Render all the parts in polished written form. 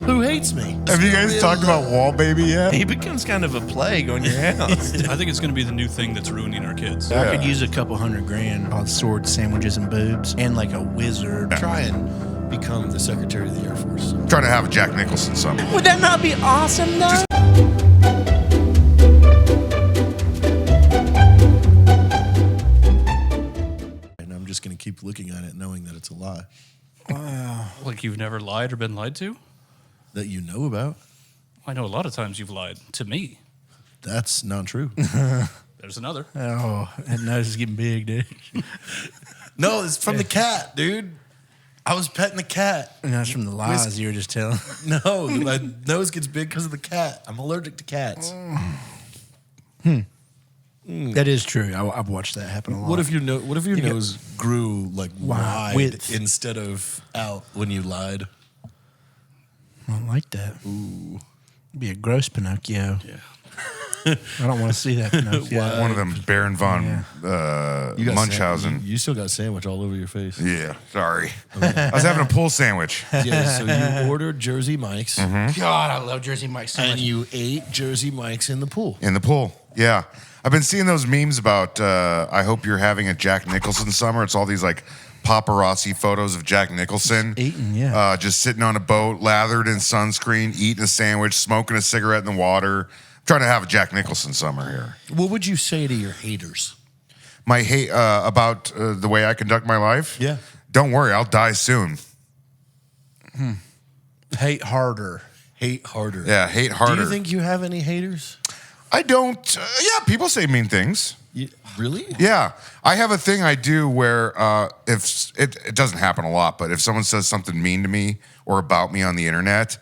Who hates me? Have you guys talked about Wall Baby yet? He becomes kind of a plague on your house. I think it's going to be the new thing that's ruining our kids. I could use a couple $100,000 on swords, sandwiches, and boobs, and like a wizard. Try and become the Secretary of the Air Force. Trying to have a Jack Nicholson summer. Would that not be awesome, though? And I'm just going to keep looking at it knowing that it's a lie. Wow. Like you've never lied or been lied to? That you know about? I know a lot of times you've lied to me. That's not true. There's another. Oh, that nose is getting big, dude. No, it's from the cat, dude. I was petting the cat. And that's from the lies you were just telling. No, my nose gets big because of the cat. I'm allergic to cats. That is true. I've watched that happen a lot. What if your nose grew like wide width. instead of out when you lied? I don't like that. Ooh, It'd be a gross Pinocchio. yeah. I don't want to see that Pinocchio. One of them, Baron von You got Munchausen. You still got sandwich all over your face. Yeah, sorry. I was having a pool sandwich. Yeah, so you ordered Jersey Mike's God, I love Jersey Mike so and much. you ate Jersey Mike's in the pool. In the pool, yeah. I've been seeing those memes about, I hope you're having a Jack Nicholson summer. It's all these like paparazzi photos of Jack Nicholson. Just eating, yeah. Just sitting on a boat, lathered in sunscreen, eating a sandwich, smoking a cigarette in the water. I'm trying to have a Jack Nicholson summer here. What would you say to your haters? My hate about the way I conduct my life? Yeah. Don't worry, I'll die soon. Hate harder. Hate harder. Yeah, hate harder. Do you think you have any haters? I don't. Yeah, people say mean things. Really? Yeah, I have a thing I do where if it doesn't happen a lot, but if someone says something mean to me or about me on the internet,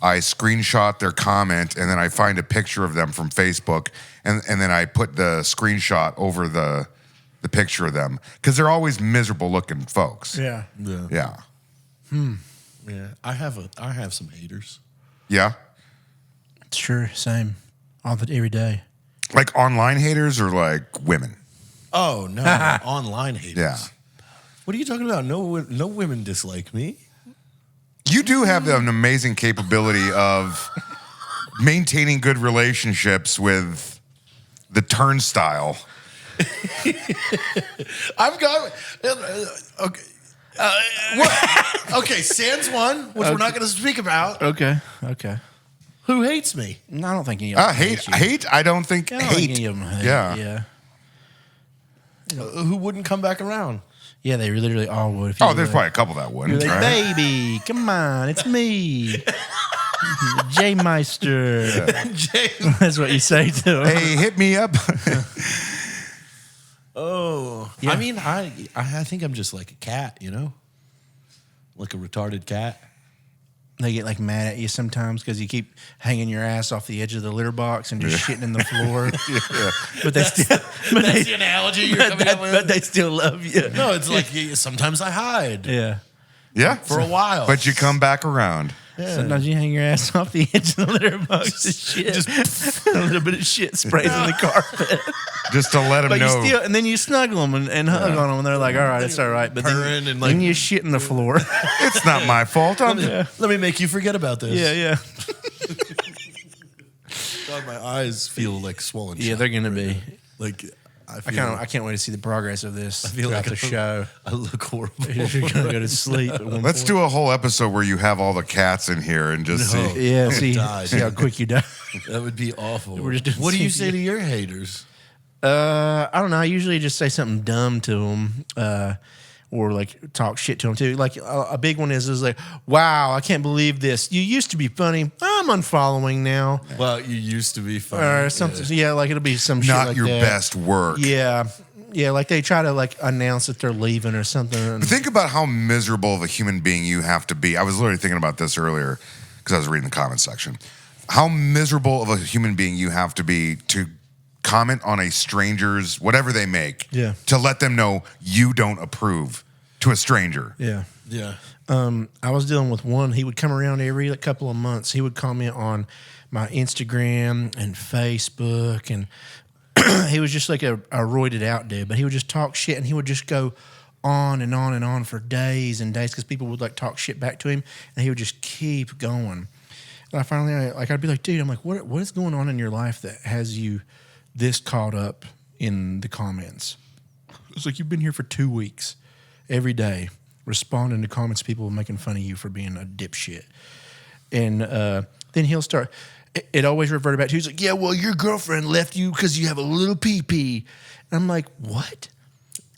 I screenshot their comment and then I find a picture of them from Facebook and then I put the screenshot over the picture of them because they're always miserable looking folks. Yeah. Yeah. Yeah. I have some haters. Yeah, It's true. Same. Every day. like online haters or like women. Oh no, online haters. Yeah. What are you talking about? No women dislike me. You do have an amazing capability of maintaining good relationships with the turnstile. I've got okay. Okay, sans one, which we're not going to speak about. Okay. Who hates me? No, I don't think any of them Hate. I don't think I don't think hate. any of them hate. Yeah. Who wouldn't come back around? Yeah, they literally all would. If you Oh, there's were probably a couple that wouldn't. like, Right? baby, come on, it's me, J Meister. That's what you say to them. Hey, hit me up. Oh, Yeah. I mean, I think I'm just like a cat, you know, like a retarded cat. They get like mad at you sometimes because you keep hanging your ass off the edge of the litter box and just shitting in the floor. But they still, That's the analogy you're coming up with. but they still love you. No, it's like sometimes I hide Yeah. Yeah, for a while, but you come back around. Sometimes you hang your ass off the edge of the litter box and shit. Just a little bit of shit sprays on the carpet. Just to let them But know. you still, and then you snuggle them and hug on them, and they're like, "All right, it's all right." But Purring and then like- you shit in the floor. It's not my fault. let me make you forget about this. yeah. God, my eyes feel like swollen. Yeah, shut they're gonna right be. now. Like I can't wait to see the progress of this. I feel throughout like the show. I look horrible. You're gonna go to sleep. At one Let's point. do a whole episode where you have all the cats in here and just No. see. Yeah, I would see die, how dude. quick you die. That would be awful. We're just doing What do you some- say to your haters? I don't know. I usually just say something dumb to them, or like talk shit to them too. Like a big one is like, "Wow, I can't believe this. You used to be funny. I'm unfollowing now." Well, you used to be funny. Or something. Yeah, like it'll be some shit Not like your that. best work. Yeah, like they try to like announce that they're leaving or something. Think about how miserable of a human being you have to be. I was literally thinking about this earlier because I was reading the comment section. How miserable of a human being you have to be to comment on a stranger's whatever they make. Yeah. To let them know you don't approve to a stranger. Yeah. Yeah. I was dealing with one. He would come around every couple of months. He would comment on my Instagram and Facebook, and he was just like a roided out dude. But he would just talk shit, and he would just go on and on and on for days and days because people would like talk shit back to him, and he would just keep going. I finally, I'd be like, dude, I'm like, what is going on in your life that has you this caught up in the comments? It's like, you've been here for 2 weeks, every day, responding to comments, people making fun of you for being a dipshit. And then he'll start, it always reverted back to, he's like, yeah, well, your girlfriend left you because you have a little pee-pee. And I'm like, what?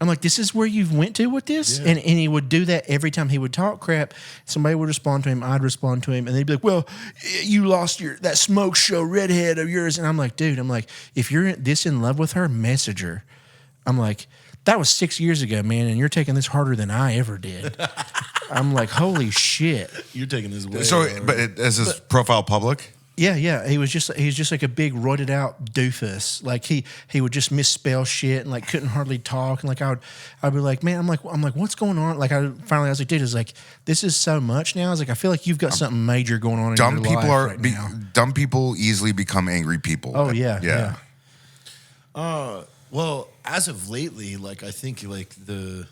I'm like, this is where you went to with this? Yeah. And he would do that every time he would talk crap. Somebody would respond to him. I'd respond to him. And they'd be like, well, you lost that smoke show redhead of yours. And I'm like, dude, if you're this in love with her, message her. I'm like, that was 6 years ago, man, and you're taking this harder than I ever did. I'm like, holy shit. You're taking this way. So, but is his profile public? Yeah. He's just like a big roided out doofus. Like he would just misspell shit and like couldn't hardly talk. And like I'd be like, man, I'm like, what's going on? Like I was like, dude, it's like, this is so much now. I was like, I feel like you've got something major going on in your life right now. Dumb people easily become angry people. Oh yeah. Well, as of lately, like I think like the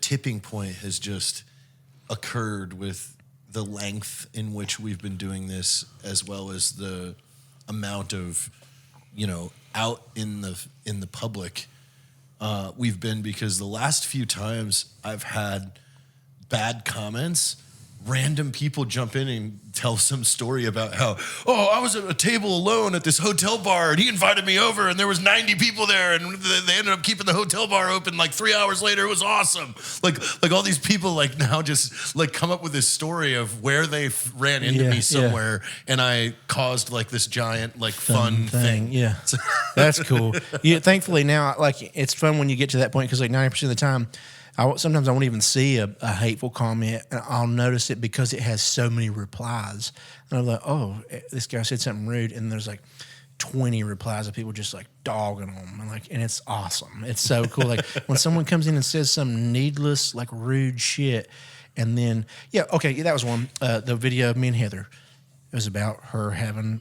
tipping point has just occurred with the length in which we've been doing this, as well as the amount of, out in the public we've been, because the last few times I've had bad comments, random people jump in and tell some story about how, I was at a table alone at this hotel bar and he invited me over and there was 90 people there and they ended up keeping the hotel bar open like 3 hours later. It was awesome. Like all these people like now just like come up with this story of where they ran into me somewhere and I caused like this giant like fun thing. Yeah, that's cool. Thankfully now, like it's fun when you get to that point because like 90% of the time, sometimes I won't even see a hateful comment, and I'll notice it because it has so many replies. And I'm like, oh, this guy said something rude, and there's like 20 replies of people just like dogging them, and it's awesome. It's so cool. Like when someone comes in and says some needless, like rude shit, and then that was one. The video of me and Heather, it was about her having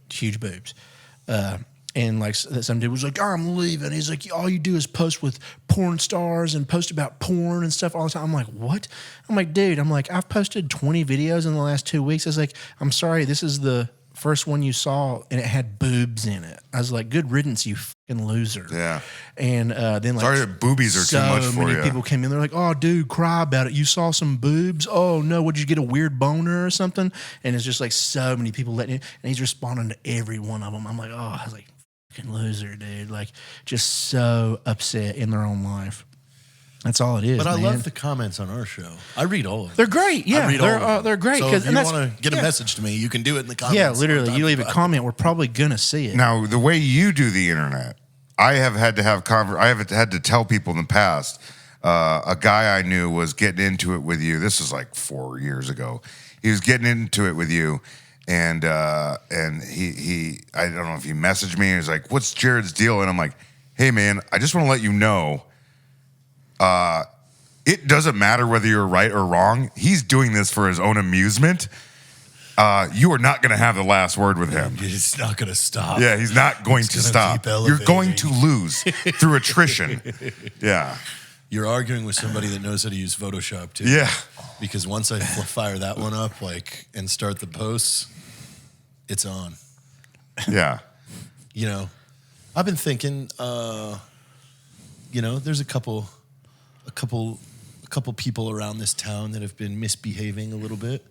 huge boobs. And like some dude was like, I'm leaving. He's like, all you do is post with porn stars and post about porn and stuff all the time. I'm like, what? I'm like, dude, I've posted 20 videos in the last 2 weeks. I was like, I'm sorry, this is the first one you saw and it had boobs in it. I was like, good riddance, you fucking loser. Yeah. And then like, sorry that boobies are too much for you. So many people came in. They're like, oh, dude, cry about it. You saw some boobs? Oh, no, would you get a weird boner or something? And it's just like so many people letting it. And he's responding to every one of them. I'm like, I was like, fucking loser, dude. Like, just so upset in their own life. That's all it is. But I man. love the comments on our show. I read all of them. They're great. Yeah, they're great. So if you want to get a message to me, you can do it in the comments. Yeah, literally. You leave a comment, we're probably gonna see it. Now, the way you do the internet, I have had to tell people in the past. A guy I knew was getting into it with you. This was like 4 years ago. He was getting into it with you. And he I don't know if he messaged me and he's like, what's Jared's deal? And I'm like, hey man, I just want to let you know, it doesn't matter whether you're right or wrong. He's doing this for his own amusement. You are not going to have the last word with him. It's not going to stop. Yeah, he's not going to stop. You're going to lose through attrition. Yeah. You're arguing with somebody that knows how to use Photoshop too. Yeah. Because once I fire that one up and start the posts, it's on. Yeah. I've been thinking, there's a couple people around this town that have been misbehaving a little bit.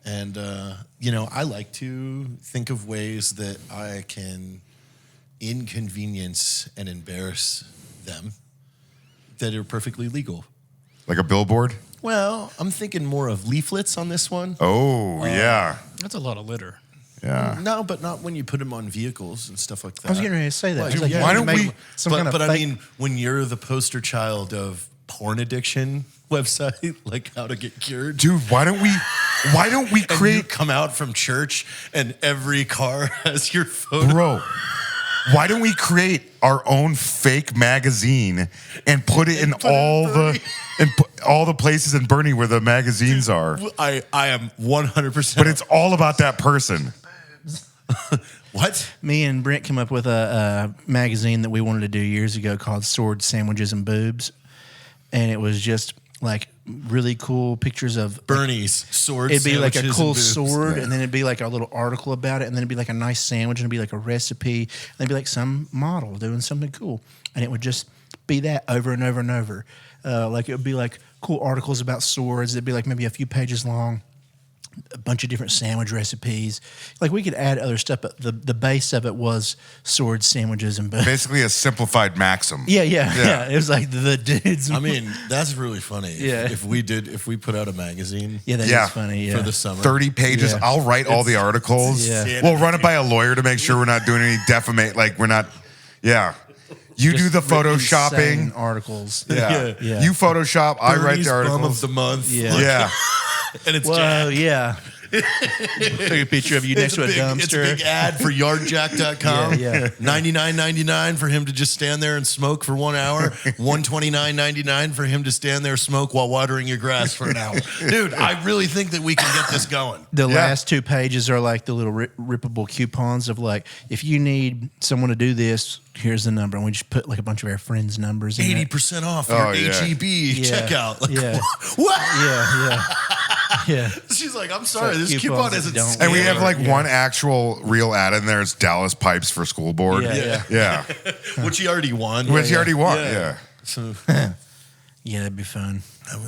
And, I like to think of ways that I can inconvenience and embarrass them that are perfectly legal. Like a billboard? Well, I'm thinking more of leaflets on this one. Oh, yeah. That's a lot of litter. Yeah. No, but not when you put them on vehicles and stuff like that. I was getting ready to say that. Dude, why don't we? I mean, when you're the poster child of porn addiction website, like how to get cured, dude, why don't we create? And you come out from church and every car has your photo, bro. Why don't we create our own fake magazine and put it in all the places in Bernie where the magazines are? I am 100%. But it's all about that person. What? Me and Brent came up with a magazine that we wanted to do years ago called Sword, Sandwiches, and Boobs. And it was just like really cool pictures of Bernie's sword. It'd be like a sandwiches cool and boobs. sword, and then it'd be like a little article about it, and then it'd be like a nice sandwich, and it'd be like a recipe, and it'd be like some model doing something cool, and it would just be that over and over and over. Like it would be like cool articles about swords. It'd be like maybe a few pages long, a bunch of different sandwich recipes. Like we could add other stuff, but the base of it was sword sandwiches and boobs. Basically, a simplified Maxim. Yeah. It was like the dudes. I mean, that's really funny. Yeah. If we put out a magazine. yeah, that is Yeah. funny. Yeah. For the summer. 30 pages. Yeah. I'll write all the articles. Yeah. We'll run it by a lawyer to make sure we're not doing any defamate. Like we're not. Yeah. You do the photoshopping. Insane articles. Yeah. Yeah. You Photoshop. I write Bernie's the bum articles. of the month. Yeah. Yeah. And it's Whoa, Jack. yeah. Took a picture of you next to a dumpster. It's a big ad for yardjack.com. Yeah. $99.99 for him to just stand there and smoke for 1 hour. $129.99 for him to stand there, smoke while watering your grass for an hour. Dude, I really think that we can get this going. The Yeah. last 2 pages are like the little rippable coupons of like, if you need someone to do this, here's the number. And we just put like a bunch of our friends' numbers in it. 80% off Oh, your yeah. HEB Yeah. checkout. Like, Yeah. what? Yeah. She's like, I'm sorry, So this coupons coupon isn't. don't- And we Yeah. have like one actual real ad in there. It's Dallas Pipes for School Board. Yeah. Yeah. Which he already won. Which you already want. Yeah. Yeah. So Yeah, that'd be fun.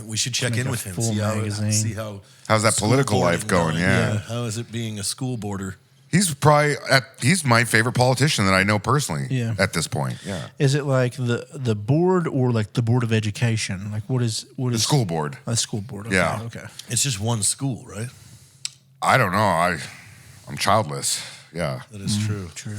we should check Make in a with him. full magazine. See how. How's that school political boarding life going? Yeah. How is it being a school boarder? He's my favorite politician that I know personally. Yeah. At this point. Yeah. Is it like the board or like the Board of Education? Like what is The school board. A school board. Okay, Yeah. Okay. It's just one school, right? I don't know. I'm childless. Yeah. That is true. True.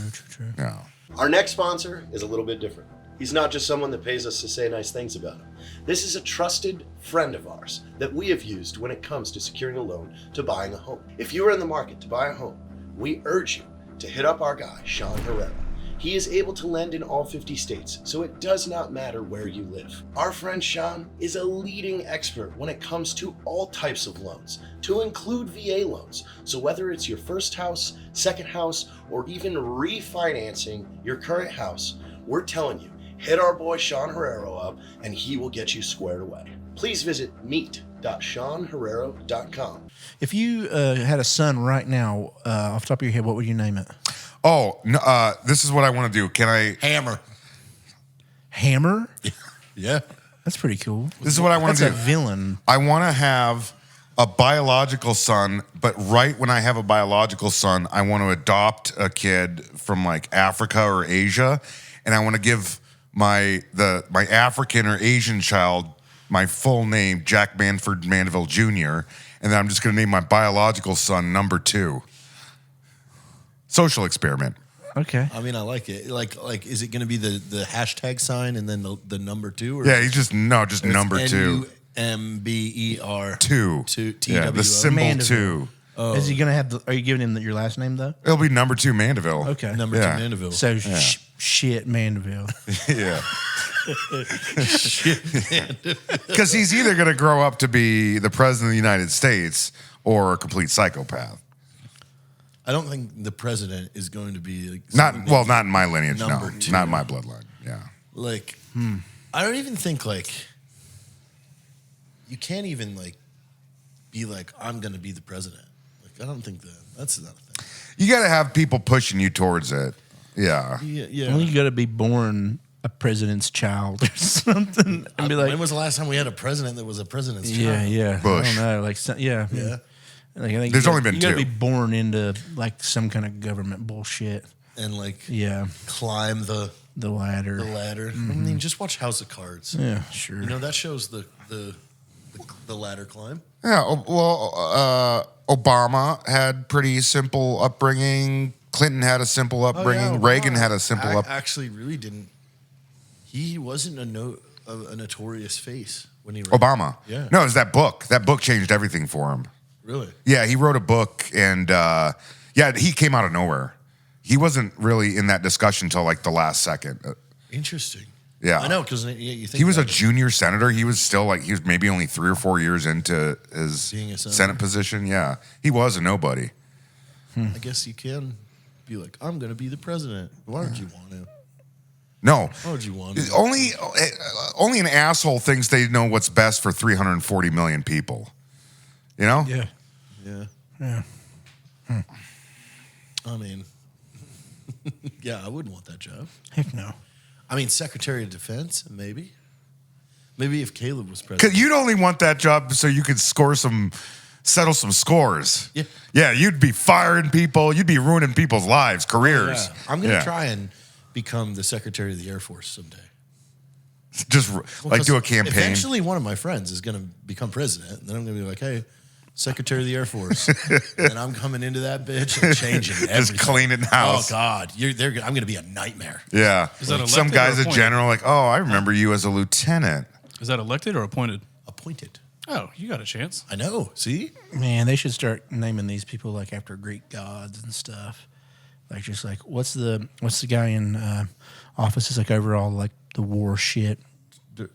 Yeah. Our next sponsor is a little bit different. He's not just someone that pays us to say nice things about him. This is a trusted friend of ours that we have used when it comes to securing a loan to buying a home. If you are in the market to buy a home, we urge you to hit up our guy, Sean Herrera. He is able to lend in all 50 states, so it does not matter where you live. Our friend Sean is a leading expert when it comes to all types of loans, to include VA loans. So whether it's your first house, second house, or even refinancing your current house, we're telling you, hit our boy Sean Herrera up and he will get you squared away. Please visit meet.seanherrera.com. If you had a son right now, off the top of your head, what would you name it? Oh, no, this is what I want to do. Can I? Hammer. Hammer? Yeah. That's pretty cool. This is what I want That's to a do. villain. I want to have a biological son, but right when I have a biological son, I want to adopt a kid from like Africa or Asia, and I want to give my African or Asian child my full name, Jack Manford Mandaville Jr., and then I'm just going to name my biological son number 2. Social experiment. Okay. I mean, I like it. Like, is it going to be the hashtag sign and then the number 2? Or Yeah, he's just number 2. NUMBER 2. Yeah, the symbol Mandaville. 2. Is he gonna have? Are you giving him your last name though? It'll be number 2 Mandaville. Okay. Number Yeah. 2 Mandaville. So shit, Mandaville. Yeah. Because he's either going to grow up to be the president of the United States or a complete psychopath. I don't think the president is going to be like Not something not in my lineage. Number No, 2. not in my bloodline. Yeah. like I don't even think like you can't even like be like I'm going to be the president. Like I don't think that's not a thing. You got to have people pushing you towards it. Yeah. Yeah. Well, you got to be born a president's child or something, and be like, when was the last time we had a president that was a president's yeah, child? yeah. Bush. I don't know, like, yeah. Like, I think There's you only gotta- been you gotta 2. be born into like some kind of government bullshit. And like Yeah, climb the ladder. ladder. I mean, just watch House of Cards. Yeah, sure. You know that shows the ladder climb. Yeah. Well, Obama had pretty simple upbringing. Clinton had a simple upbringing. Reagan had a simple upbringing. Actually, really didn't. He wasn't a notorious face when he ran. Obama. Yeah. No, it was that book. That book changed everything for him. Really? Yeah, he wrote a book, and he came out of nowhere. He wasn't really in that discussion until like the last second. Interesting. Yeah. I know because you think He was a about it. junior senator. He was still he was maybe only 3 or 4 years into his Being a senator. Senate position. Yeah, he was a nobody. I guess you can be like, I'm going to be the president. Why would you want to? No. Why would you want it? Only an asshole thinks they know what's best for 340 million people. You know? Yeah. Yeah. Yeah. I mean, yeah, I wouldn't want that job. Heck no. I mean, Secretary of Defense, maybe. Maybe if Caleb was president. 'Cause you'd only want that job so you could settle some scores. Yeah. Yeah, you'd be firing people. You'd be ruining people's lives, careers. Yeah. I'm going to try and become the Secretary of the Air Force someday. Just like do a 'Cause campaign. Eventually, one of my friends is going to become president. And then I'm going to be like, hey, Secretary of the Air Force. And I'm coming into that bitch and changing everything. Just cleaning house. Oh, God. I'm going to be a nightmare. Yeah. Is that Like some elected or guy's a appointed? general, like, oh, I remember you as a lieutenant. Is that elected or appointed? Appointed. Oh, you got a chance. I know. See? Man, they should start naming these people like after Greek gods and stuff. Like just like what's the guy in office is like over all like the war shit.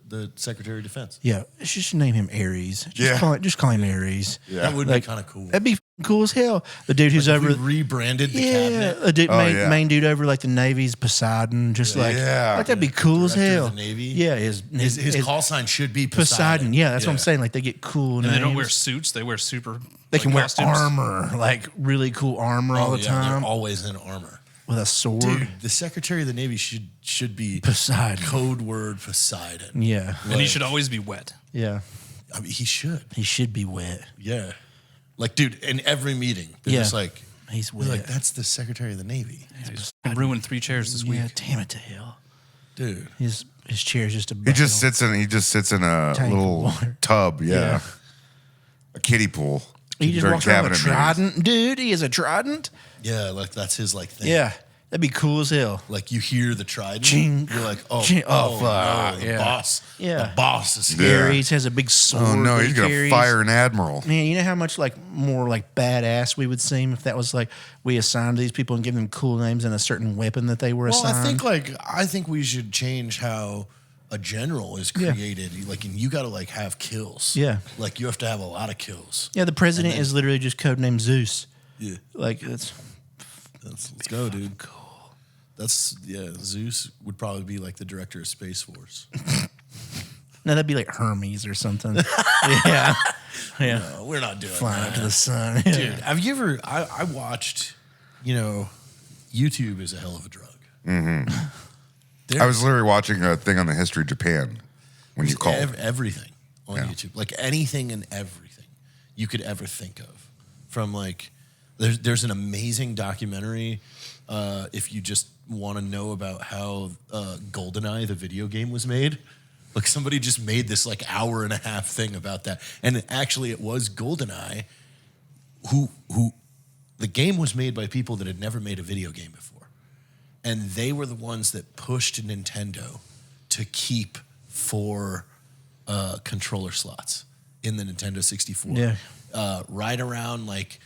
The Secretary of Defense. Yeah, just name him Ares. Yeah. Just call him Ares. Yeah. That would Like, be kind of cool. That'd be cool as hell. The dude who's If over. we rebranded the Yeah, cabinet. a dude, Oh, main, yeah. main dude over like the Navy's Poseidon. Just like that'd be cool as Director hell. of the Navy. Yeah, His call sign should be Poseidon. Yeah, that's what I'm saying. Like they get cool And names. they don't wear suits; they wear super. They can wear costumes. armor, like really cool armor all the time They're always in armor. with a sword. Dude, the Secretary of the Navy should be Poseidon. code word Poseidon. Yeah, And he should always be wet. yeah. I mean, he should. He should be wet. Yeah. Like, dude, in every meeting, they're Yeah. just like, He's we're wet. like, that's the Secretary of the Navy. He's ruined 3 chairs this yeah, week. damn it to hell. Dude. His chair's just a. He just sits in a Tank of little water. tub, yeah. Yeah. A kiddie pool. He just During walks around with a cabinet meetings. trident, dude. He is a trident. Yeah, like that's his like thing. Yeah, that'd be cool as hell. Like you hear the trident, Ching. you're like, oh, Ching. oh, fuck. no, the Yeah. boss. Yeah. The boss is here. Yeah. Ares has a big sword. Oh no, that he's he gonna carries. fire an admiral. Man, you know how much like more like badass we would seem if that was like we assigned these people and give them cool names and a certain weapon that they were Well, assigned. I think we should change how a general is Yeah. created. Like, and you got to like have kills. Yeah. Like you have to have a lot of kills. Yeah, the president is literally just codenamed Zeus. Yeah. Like it's Let's go, dude. Cool. Zeus would probably be like the director of Space Force. no, that'd be like Hermes or something. yeah, yeah, No, we're not doing flying up that. to the sun. Dude, have you ever? I watched. YouTube is a hell of a drug. Mm-hmm. I was literally watching a thing on the history of Japan when you called. Everything on Yeah. YouTube, like anything and everything you could ever think of. From like, there's an amazing documentary. If you just want to know about how GoldenEye, the video game, was made. Like somebody just made this like hour and a half thing about that, and actually it was GoldenEye, who the game was made by people that had never made a video game before, and they were the ones that pushed Nintendo to keep 4 controller slots in the Nintendo 64. Yeah. Right around like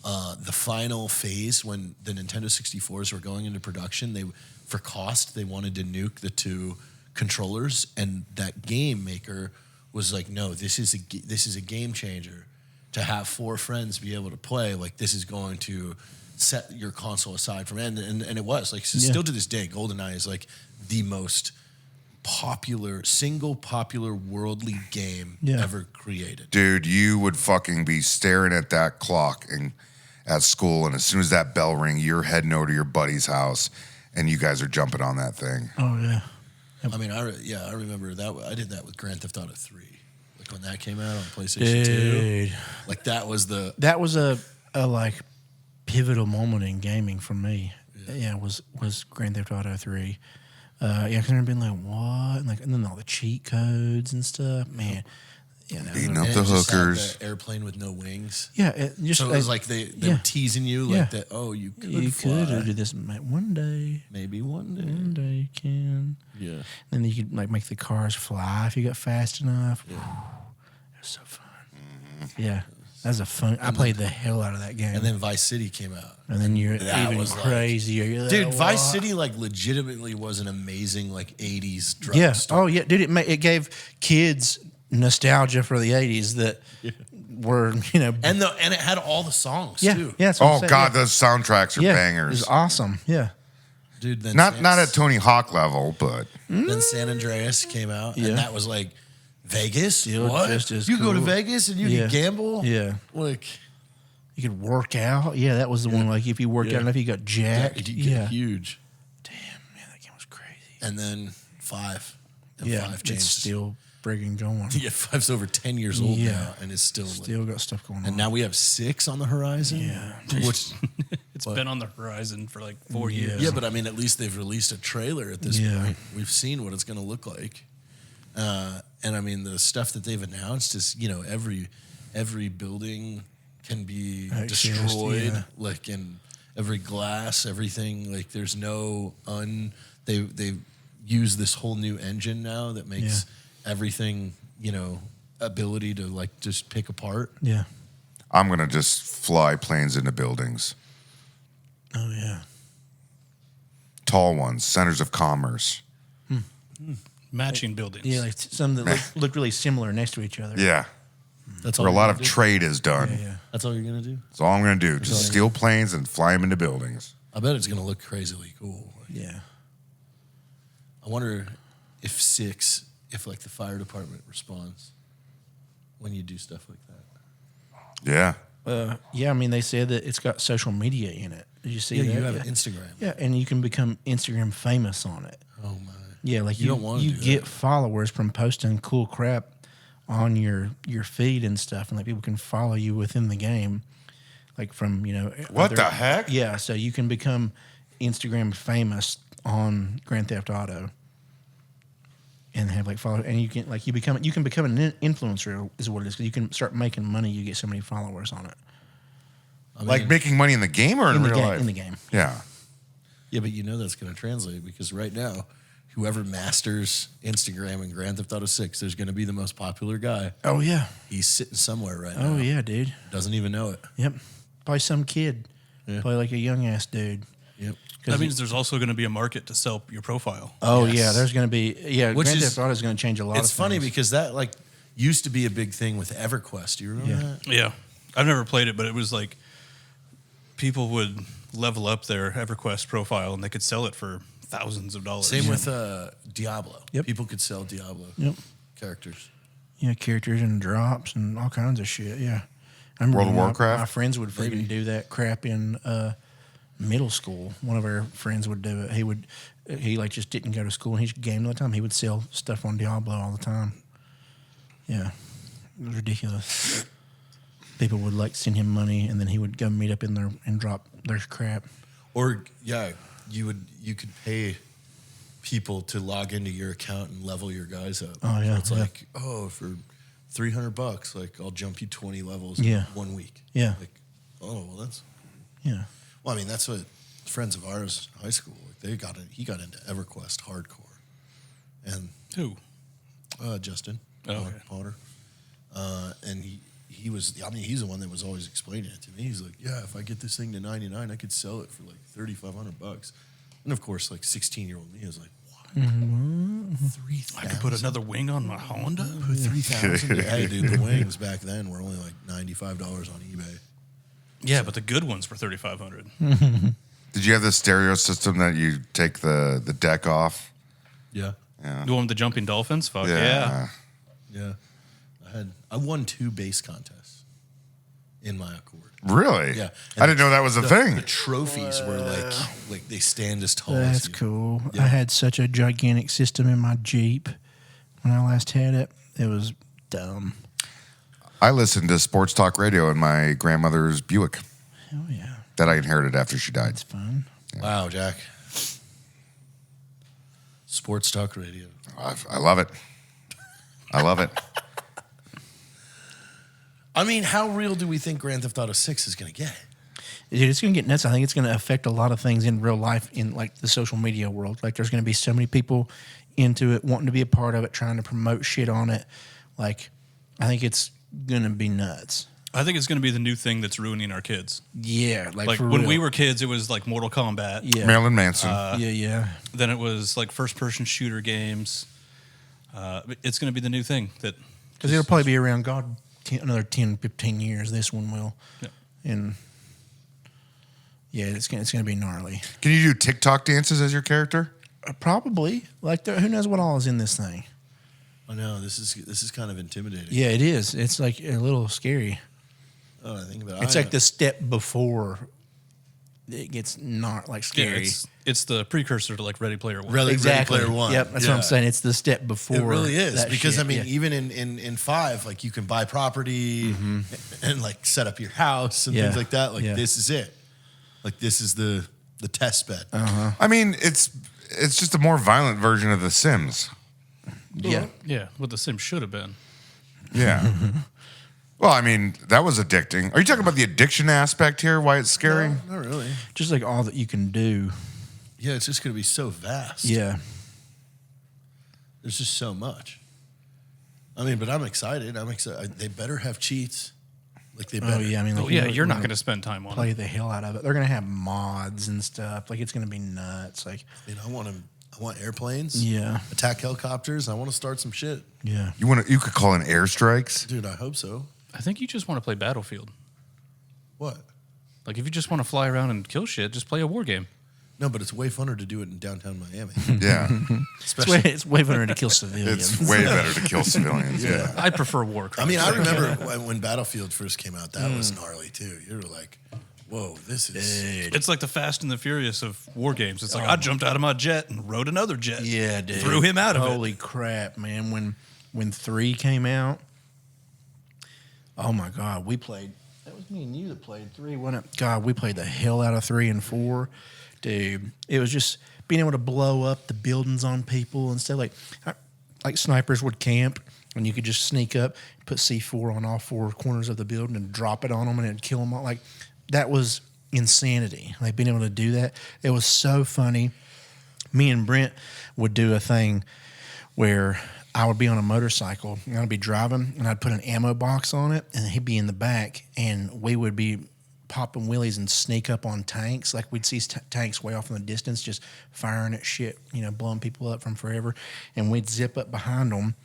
the final phase when the Nintendo 64s were going into production, for cost they wanted to nuke the 2 controllers, and that game maker was like, no, this is a game changer to have 4 friends be able to play. Like this is going to set your console aside from it. And it was like still to this day, GoldenEye is like the most popular worldly game ever created. Dude, you would fucking be staring at that clock at school, and as soon as that bell ring, you're heading over to your buddy's house, and you guys are jumping on that thing. Oh yeah. I mean, I remember that. I did that with Grand Theft Auto 3. Like when that came out on PlayStation 2. Dude. Like that was a like pivotal moment in gaming for me. Yeah, was Grand Theft Auto 3. Yeah, because I've been like, what? And then all the cheat codes and stuff. Man, yeah, Beating and up it the just had hookers. the airplane with no wings. yeah. It just So it was like they were teasing you like that. Oh, you could fly. do this one day. Maybe one day. One day you can. Yeah. Then you could like make the cars fly if you got fast enough. It was so fun. Yeah, that was a fun. I played the hell out of that game. And then Vice City came out. And then you're That even was like- crazier. You're like, Dude, Vice "What?" City like legitimately was an amazing like 80s drug Yeah. store. Oh yeah, dude. It gave kids nostalgia for the '80s that were And it had all the songs yeah too. yeah. That's what I'm Oh saying, God, yeah. those soundtracks are Yeah, bangers. It was awesome. Yeah. dude. Then Not at Tony Hawk level, but Then San Andreas came out, Yeah. and that was like Vegas. Still What? just as You go to cool. Vegas and you Yeah. can gamble? Yeah. Like You could work out. Yeah, that was the one. Like if you worked out enough, you got jacked. you Yeah. get huge. Damn, man, that game was crazy. And then 5. And Yeah, 5 it's changed. still friggin' going. Yeah, 5's over 10 years old Yeah. now, and it's still Got stuff going on. and now we have 6 on the horizon. Yeah. Which It's been on the horizon for like 4 years. yeah, but I mean, at least they've released a trailer at this Yeah. point. We've seen what it's going to look like, and I mean, the stuff that they've announced is, every building can be Accessed, destroyed, yeah. like in every glass, everything. Like there's no they use this whole new engine now that makes everything ability to like just pick apart. Yeah. I'm gonna just fly planes into buildings, Oh yeah. tall ones, centers of commerce. Matching buildings. Yeah, like some that look really similar next to each other. Yeah, That's all. where a you're lot gonna of do? trade is done. Yeah. That's all you're gonna do. That's all I'm gonna do. Just steal planes and fly them into buildings. I bet it's gonna look crazily cool. Yeah. I wonder if like the fire department responds when you do stuff like that. Yeah, Yeah, I mean, they said that it's got social media in it. Did you see Yeah, that? you have yeah. Instagram. Yeah, and you can become Instagram famous on it. Oh my. Yeah, like You don't wanna you do get that. followers from posting cool crap on your feed and stuff, and like people can follow you within the game, like from What the heck? Yeah, so you can become Instagram famous on Grand Theft Auto, and have like follow, and you can become an influencer is what it is. 'Cause you can start making money. You get so many followers on it I mean, like making money in the game or in, in the real game. life. In the game, Yeah, yeah, but that's going to translate because right now, whoever masters Instagram in Grand Theft Auto 6, there's going to be the most popular guy. oh yeah, He's sitting somewhere right now. oh yeah, dude. Doesn't even know it. Yep. Probably some kid. Yeah. Probably like a young ass dude. Yep. That means there's also going to be a market to sell your profile. Oh Yes. yeah, there's going to be Which Grand is- Theft Auto is going to change a lot. It's of funny things. because that like used to be a big thing with EverQuest. Do you remember Yeah. that? Yeah. I've never played it, but it was like people would level up their EverQuest profile and they could sell it for thousands of dollars. Same with Diablo. Yep. People could sell Diablo Yep. characters. Yeah, characters and drops and all kinds of shit. Yeah, I remember World of when Warcraft? My friends would freaking do that crap in middle school. One of our friends would do it. He like just didn't go to school and he just gamed all the time. He would sell stuff on Diablo all the time. Yeah, it was ridiculous. People would like send him money and then he would go meet up in there and drop their crap. Or you could pay people to log into your account and level your guys up. Oh, yeah, So it's yeah. like, for $300, like I'll jump you 20 levels Yeah. in 1 week. Yeah. Like, well that's Yeah. well, I mean that's what friends of ours in high school, like he got into EverQuest hardcore. And Who? Justin Oh, okay. Potter. And he was, I mean, he's the one that was always explaining it to me. He's like, yeah, if I get this thing to 99, I could sell it for like $3,500. And of course, like 16-year-old me was like, what? Mm-hmm. 3,000? I could put another wing on my Honda. Put 3,000? Hey, dude, the wings back then were only like $95 on eBay. Yeah, but the good ones were $3,500. Did you have the stereo system that you take the deck off? Yeah, Yeah. The one with the jumping dolphins? Fuck yeah. yeah. I won 2 bass contests in my Accord. Really? Yeah. I didn't know that was a thing. The trophies were like they stand as tall as That's you. cool. Yeah. I had such a gigantic system in my Jeep when I last had it. It was dumb. I listened to sports talk radio in my grandmother's Buick Oh yeah, that I inherited after she died. it's fun. Wow, Jack. Sports talk radio. I love it. I love it. I mean, how real do we think Grand Theft Auto 6 is going to get? Dude, it's going to get nuts. I think it's going to affect a lot of things in real life in like the social media world. Like there's going to be so many people into it, wanting to be a part of it, trying to promote shit on it. Like I think it's going to be nuts. I think it's going to be the new thing that's ruining our kids. Yeah, Like for when real. we were kids, it was like Mortal Kombat. yeah, Marilyn Manson. yeah. Then it was like first-person shooter games. It's going to be the new thing that Because it'll probably be around another 10, 15 years. This one will. Yeah. And Yeah, it's gonna be gnarly. Can you do TikTok dances as your character? Probably. Like, who knows what all is in this thing? I know this is kind of intimidating. Yeah, it is. It's like a little scary. Oh, I think about It's like the step before it gets not like scary. Yeah, it's the precursor to like Ready Player One. Ready Exactly. Player One. Yep, that's what I'm saying. It's the step before. It really is that because shit. I mean, Yeah. even in 5, like you can buy property and like set up your house and Yeah. things like that. Like Yeah. this is it. Like this is the test bed. I mean, it's just a more violent version of The Sims. Yeah. Yeah, what the Sims should have been. Yeah. Well, I mean, that was addicting. Are you talking about the addiction aspect here? Why it's scary? No, not really. Just like all that you can do. Yeah, it's just going to be so vast. Yeah. There's just so much. I mean, but I'm excited. They better have cheats. Like they better. Oh yeah. I mean, like, Oh yeah, know, you're not gonna going to spend time on play it. the hell out of it. They're gonna have mods and stuff. Like it's gonna be nuts. Like I mean, I want airplanes. yeah, Attack helicopters. I want to start some shit. yeah. You could call in airstrikes. Dude, I hope so. I think you just want to play Battlefield. What? Like if you just want to fly around and kill shit, just play a war game. No, but it's way funner to do it in downtown Miami. Yeah. It's way better to kill civilians. It's way better to kill civilians. Yeah. I prefer Warcraft. I mean, I remember when Battlefield first came out. That was gnarly too. You were like, "Whoa, this is." it's like the Fast and the Furious of war games. It's like I jumped out of my jet and rode another jet. Yeah, dude. Threw him out of it. Holy crap, man! When 3 came out, oh my god, we played. That was me and you that played 3, wasn't it? God, we played the hell out of 3 and 4, dude. It was just being able to blow up the buildings on people and stuff. Like snipers would camp, and you could just sneak up, put C4 on all 4 corners of the building, and drop it on them, and it'd kill them all. Like that was insanity. Like being able to do that, it was so funny. Me and Brent would do a thing where I would be on a motorcycle and I'd be driving and I'd put an ammo box on it and he'd be in the back and we would be popping wheelies and sneak up on tanks. Like we'd see tanks way off in the distance just firing at shit, blowing people up from forever. And we'd zip up behind them,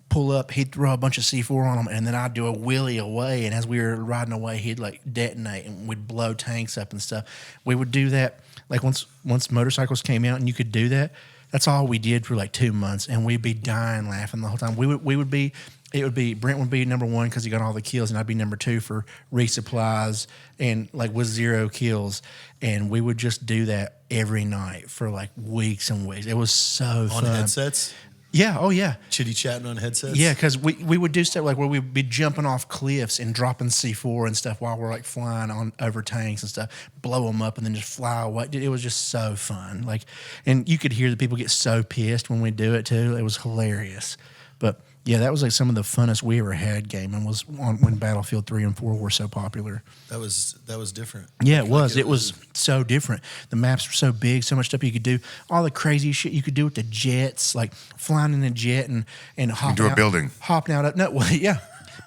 pull up, he'd throw a bunch of C4 on them, and then I'd do a wheelie away. And as we were riding away, he'd like detonate and we'd blow tanks up and stuff. We would do that. Like once motorcycles came out and you could do that, that's all we did for like 2 months, and we'd be dying laughing the whole time. Brent would be number 1 because he got all the kills, and I'd be number 2 for resupplies and like with 0 kills. And we would just do that every night for like weeks and weeks. It was so On fun. headsets, Yeah. Oh yeah. chitty chatting on headsets. Yeah, because we would do stuff like where we'd be jumping off cliffs and dropping C4 and stuff while we're like flying on over tanks and stuff, blow them up and then just fly away. Dude, it was just so fun. Like, and you could hear the people get so pissed when we do it too. It was hilarious. But yeah, that was like some of the funnest we ever had gaming was when Battlefield 3 and 4 were so popular. that was different. Yeah, it was. It was so different. The maps were so big, so much stuff you could do. All the crazy shit you could do with the jets, like flying in a jet and hopping do a out, building. hopping out of no, well, yeah.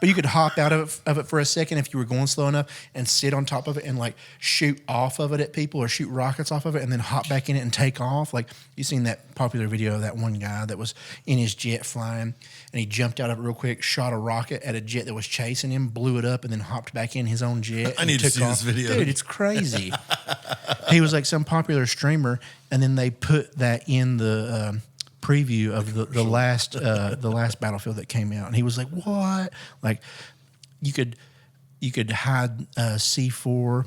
But you could hop out of it for a second if you were going slow enough and sit on top of it and like shoot off of it at people or shoot rockets off of it and then hop back in it and take off. Like you seen that popular video of that one guy that was in his jet flying and he jumped out of it real quick, shot a rocket at a jet that was chasing him, blew it up, and then hopped back in his own jet. I and need to took see this video. Dude, it's crazy. He was like some popular streamer, and then they put that in the preview of the last Battlefield that came out, and he was like, "What?" Like you could hide C4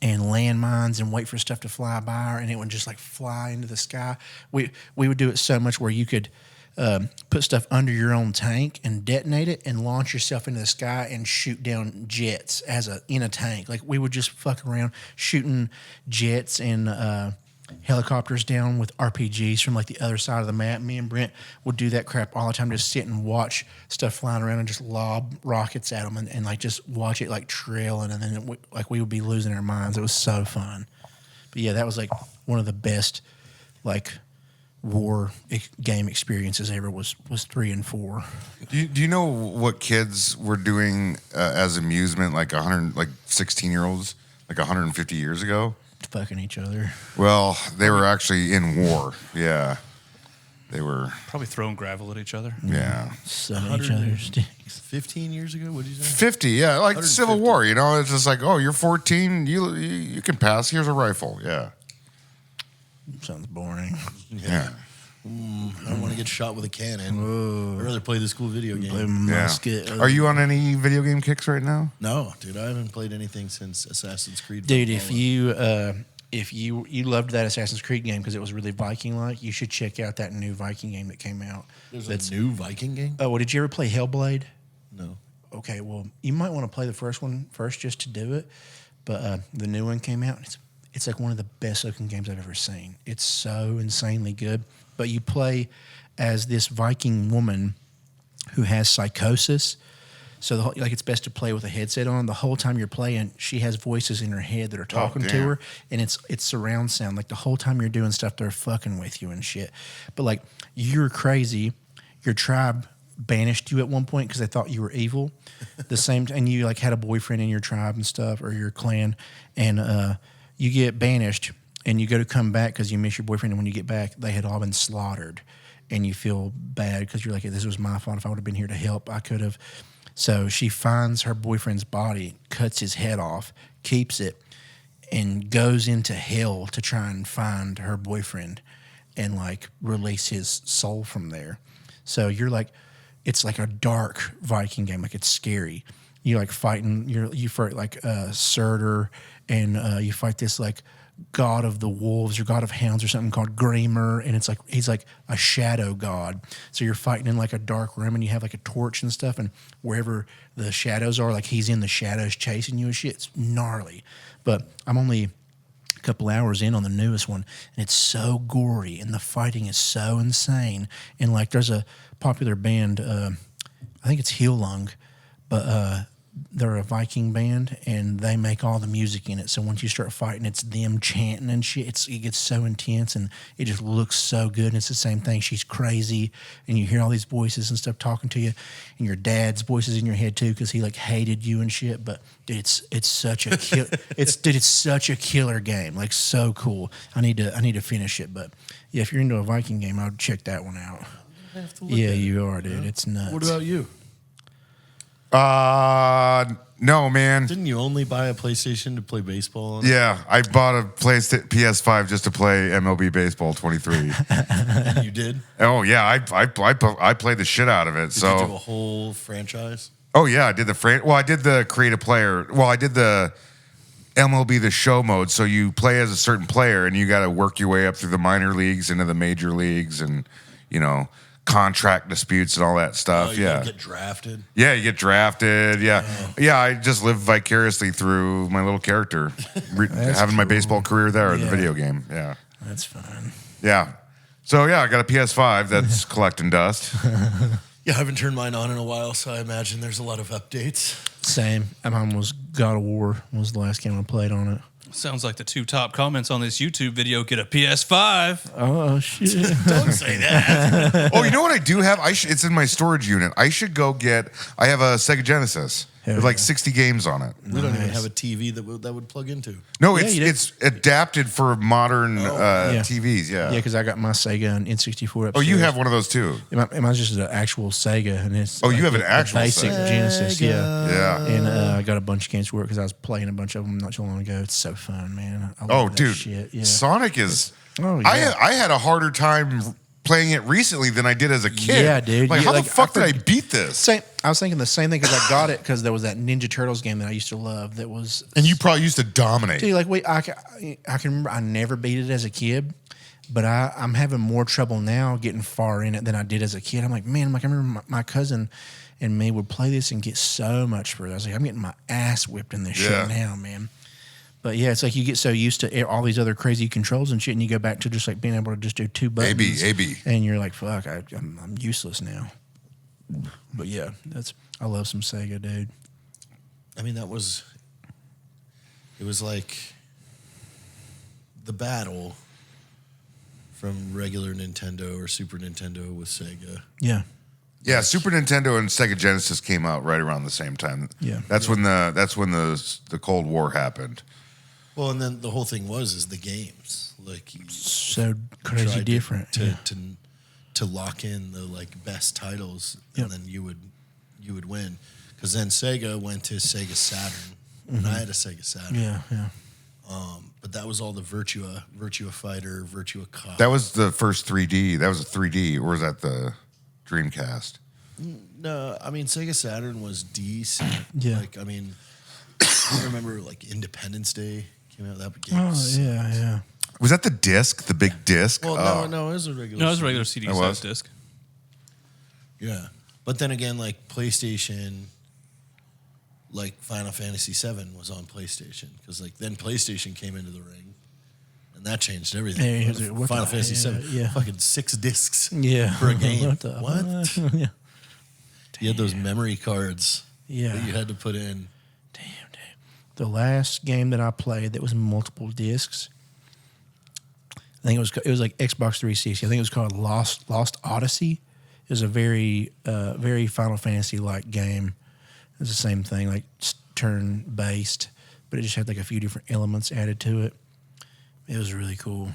and landmines and wait for stuff to fly by, and it would just like fly into the sky. We would do it so much where you could put stuff under your own tank and detonate it and launch yourself into the sky and shoot down jets in a tank. Like we would just fuck around shooting jets and helicopters down with RPGs from like the other side of the map. Me and Brent would do that crap all the time, just sit and watch stuff flying around and just lob rockets at them and like just watch it like trailing, and then we would be losing our minds. It was so fun. But yeah, that was like one of the best like war game experiences ever was 3 and 4. Do you know what kids were doing as amusement, like 16-year-olds, like 150 years ago? Fucking each other. Well, they were actually in war. Yeah. They were, Probably throwing gravel at each other. yeah. Some each other's dicks. 15 years ago, what did you say? 50, yeah, like the Civil 150. War, you know, it's just like, oh, you're 14, you can pass, here's a rifle, yeah. Sounds boring. Yeah. I don't want to get shot with a cannon. I'd rather play this cool video game. Play Yeah. musket. Are you on any video game kicks right now? No, dude, I haven't played anything since Assassin's Creed. Dude, Valhalla. if you loved that Assassin's Creed game because it was really Viking-like, you should check out that new Viking game that came out. There's a new Viking game? Oh, well, did you ever play Hellblade? No. Okay, well, you might want to play the first one first just to do it. But the new one came out. It's like one of the best looking games I've ever seen. It's so insanely good. But you play as this Viking woman who has psychosis. So it's best to play with a headset on. The whole time you're playing, she has voices in her head that are talking to damn. her, and it's surround sound. Like the whole time you're doing stuff, they're fucking with you and shit. But like you're crazy. Your tribe banished you at one point because they thought you were evil. And you like had a boyfriend in your tribe and stuff or your clan, and you get banished and you go to come back because you miss your boyfriend. And when you get back, they had all been slaughtered, and you feel bad because you're like, this was my fault. If I would have been here to help, I could have. So she finds her boyfriend's body, cuts his head off, keeps it, and goes into hell to try and find her boyfriend and like release his soul from there. So you're like, it's like a dark Viking game, like it's scary. You like fighting, you fight like Surtur, and you fight this like god of the wolves or god of hounds or something called Grimmer, and it's like he's like a shadow god. So you're fighting in like a dark room, and you have like a torch and stuff, and wherever the shadows are, like he's in the shadows chasing you and shit. It's gnarly. But I'm only a couple hours in on the newest one, and it's so gory, and the fighting is so insane. And like there's a popular band, I think it's Heel Lung, but they're a Viking band, and they make all the music in it. So once you start fighting, it's them chanting and shit. It gets so intense, and it just looks so good. And it's the same thing. She's crazy, and you hear all these voices and stuff talking to you, and your dad's voices in your head too because he like hated you and shit. But dude, it's such a it's such a killer game. Like so cool. I need to finish it. But yeah, if you're into a Viking game, I would check that one out. Yeah, you are, dude. It's nuts. What about you? No, man. Didn't you only buy a PlayStation to play baseball on? Yeah, I bought a PS5 just to play MLB Baseball 23. You did? Oh yeah, I played the shit out of it. Did you do a So, whole franchise? oh yeah, I did I did the create a player. Well, I did the MLB the Show mode. So you play as a certain player, and you got to work your way up through the minor leagues into the major leagues, and contract disputes and all that stuff. You yeah. gotta get drafted. Yeah, you get drafted. Yeah. Yeah, I just live vicariously through my little character, having my baseball career there in the video game. Yeah. That's fine. Yeah. So, yeah, I got a PS5 that's collecting dust. Yeah, I haven't turned mine on in a while, so I imagine there's a lot of updates. Same. Mine was God of War was the last game I played on it. Sounds like the two top comments on this YouTube video get a PS5. Oh, shit. Don't say that. Oh, you know what I do have? It's in my storage unit. I should go I have a Sega Genesis. Hell There's like yeah. 60 games on it. We don't even have a TV that would plug into. No, Yeah, you do. it's adapted for modern TVs. Yeah. Yeah, because I got my Sega and N64 upstairs. Oh, you have one of those too. Mine's just an actual Sega, and it's Oh, you have an the actual basic Sega. Genesis, yeah. Yeah. And I got a bunch of games to work because I was playing a bunch of them not too long ago. It's so fun, man. I love Oh, that dude. shit. Yeah. Sonic is. Oh, yeah. I had a harder time playing it recently than I did as a kid. Yeah, dude. Like, Yeah, how like, the fuck I did I beat this? I was thinking the same thing because I got it because there was that Ninja Turtles game that I used to love. That was And you probably used to dominate. dude. Like, wait, I can remember I never beat it as a kid, but I'm having more trouble now getting far in it than I did as a kid. I'm like, I remember my cousin and me would play this and get so much further. I was like, I'm getting my ass whipped in this Yeah. shit now, man. But yeah, it's like you get so used to all these other crazy controls and shit, and you go back to just like being able to just do two buttons. AB. And you're like, fuck, I'm useless now. But yeah, I love some Sega, dude. I mean, it was like the battle from regular Nintendo or Super Nintendo with Sega. Yeah. Yeah, Super Nintendo and Sega Genesis came out right around the same time. Yeah. That's when the Cold War happened. Well, and then the whole thing is the games. Like you So crazy tried different. to to lock in the like best titles, Yep. and then you would win. Because then Sega went to Sega Saturn, and I had a Sega Saturn. Yeah, yeah. But that was all the Virtua Fighter, Virtua Cop. That was the first 3D. That was a 3D, or was that the Dreamcast? No, I mean Sega Saturn was decent. Yeah. Like I mean, I remember like Independence Day came out. That game. Oh, was- yeah. Was that the disc, the big disc? Well, no, it was a regular. No, it was a CD. regular CD It was? size disc. Yeah, but then again, like PlayStation, like Final Fantasy VII was on PlayStation because like then PlayStation came into the ring, and that changed everything. Yeah, he was like, what Final the Fantasy hell? VII, Yeah. fucking 6 discs, Yeah. for a game. What? Yeah. You had those memory cards Yeah. that you had to put in. Damn. The last game that I played that was multiple discs, I think it was like Xbox 360. I think it was called Lost Odyssey. It was a very Final Fantasy like game. It was the same thing, like turn based, but it just had like a few different elements added to it. It was really cool.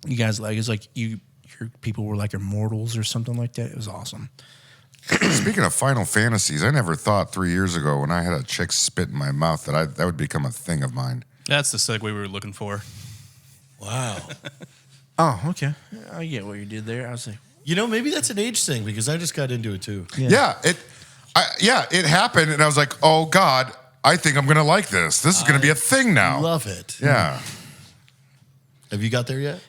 You guys it's like your people were like immortals or something like that. It was awesome. Speaking of Final Fantasies, I never thought 3 years ago when I had a chick spit in my mouth that would become a thing of mine. That's the segue we were looking for. Wow. Oh, okay. I get what you did there. I was like, You know, maybe that's an age thing because I just got into it too. Yeah. It happened, and I was like, oh God, I think I'm gonna like this. This is gonna be a thing now. Love it. Yeah. Have you got there yet?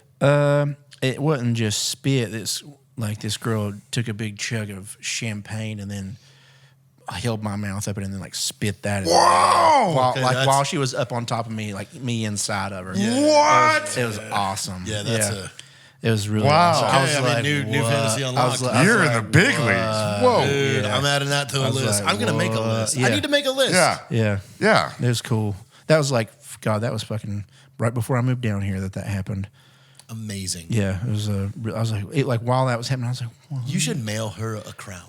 it wasn't just spit. It's like this girl took a big chug of champagne and then I held my mouth open and then like spit that. Whoa! Okay, While she was up on top of me, like me inside of her. What? It was awesome. Yeah, that's It was really Wow. awesome. Okay, I mean, new fantasy unlocked. You're in the big leagues. Whoa. Dude, Yeah. I'm adding that to a was list. like, I'm gonna make a list. yeah. I need to make a list. Yeah. Yeah. Yeah. It was cool. That was like, God, that was fucking right before I moved down here that happened. Amazing. Yeah. It was I was like, while that was happening, I was like, whoa. You should mail her a crown.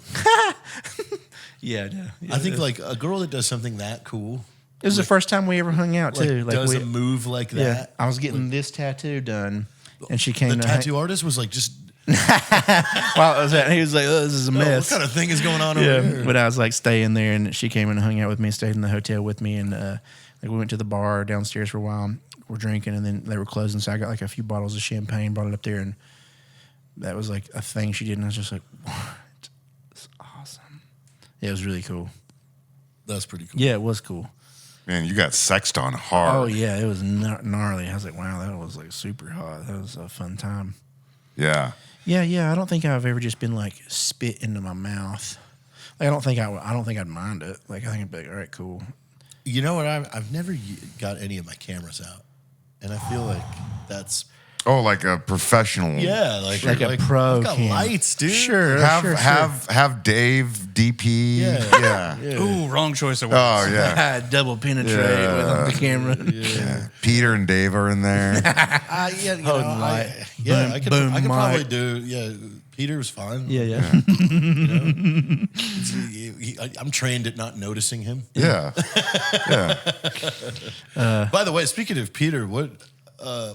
Yeah. I think like a girl that does something that cool, It was the first time we ever hung out like too. does a move like Yeah, that. I was getting this tattoo done, and she came The to tattoo artist was like, just While I was at, he was like, "Oh, this is a oh, what mess." kind of thing is going on Yeah, over here? but I was like staying there, and she came and hung out with me, stayed in the hotel with me, and like we went to the bar downstairs for a while. We're drinking, and then they were closing, so I got like a few bottles of champagne, brought it up there, and that was like a thing she did, and I was just like, "What? It's awesome." Yeah, it was really cool. That's pretty cool. Yeah, it was cool. Man, you got sexed on hard. Oh yeah, it was gnarly. I was like, "Wow, that was like super hot. That was a fun time." Yeah. Yeah. I don't think I've ever just been like spit into my mouth. Like, I don't think I'd mind it. Like I think I'd be like, all right, cool. You know what? I've never got any of my cameras out, and I feel like that's Oh, like a professional. like a pro I've got cam. lights, dude. Sure. Have Dave DP. Yeah. Yeah. Ooh, wrong choice of words. Oh yeah. Double penetrate Yeah. with the camera. Yeah. Peter and Dave are in there. Yeah, you know, Holding light. I could Boom probably mic. do. Yeah, Peter's fine. Yeah. I'm trained at not noticing him. Yeah. Yeah. By the way, speaking of Peter, what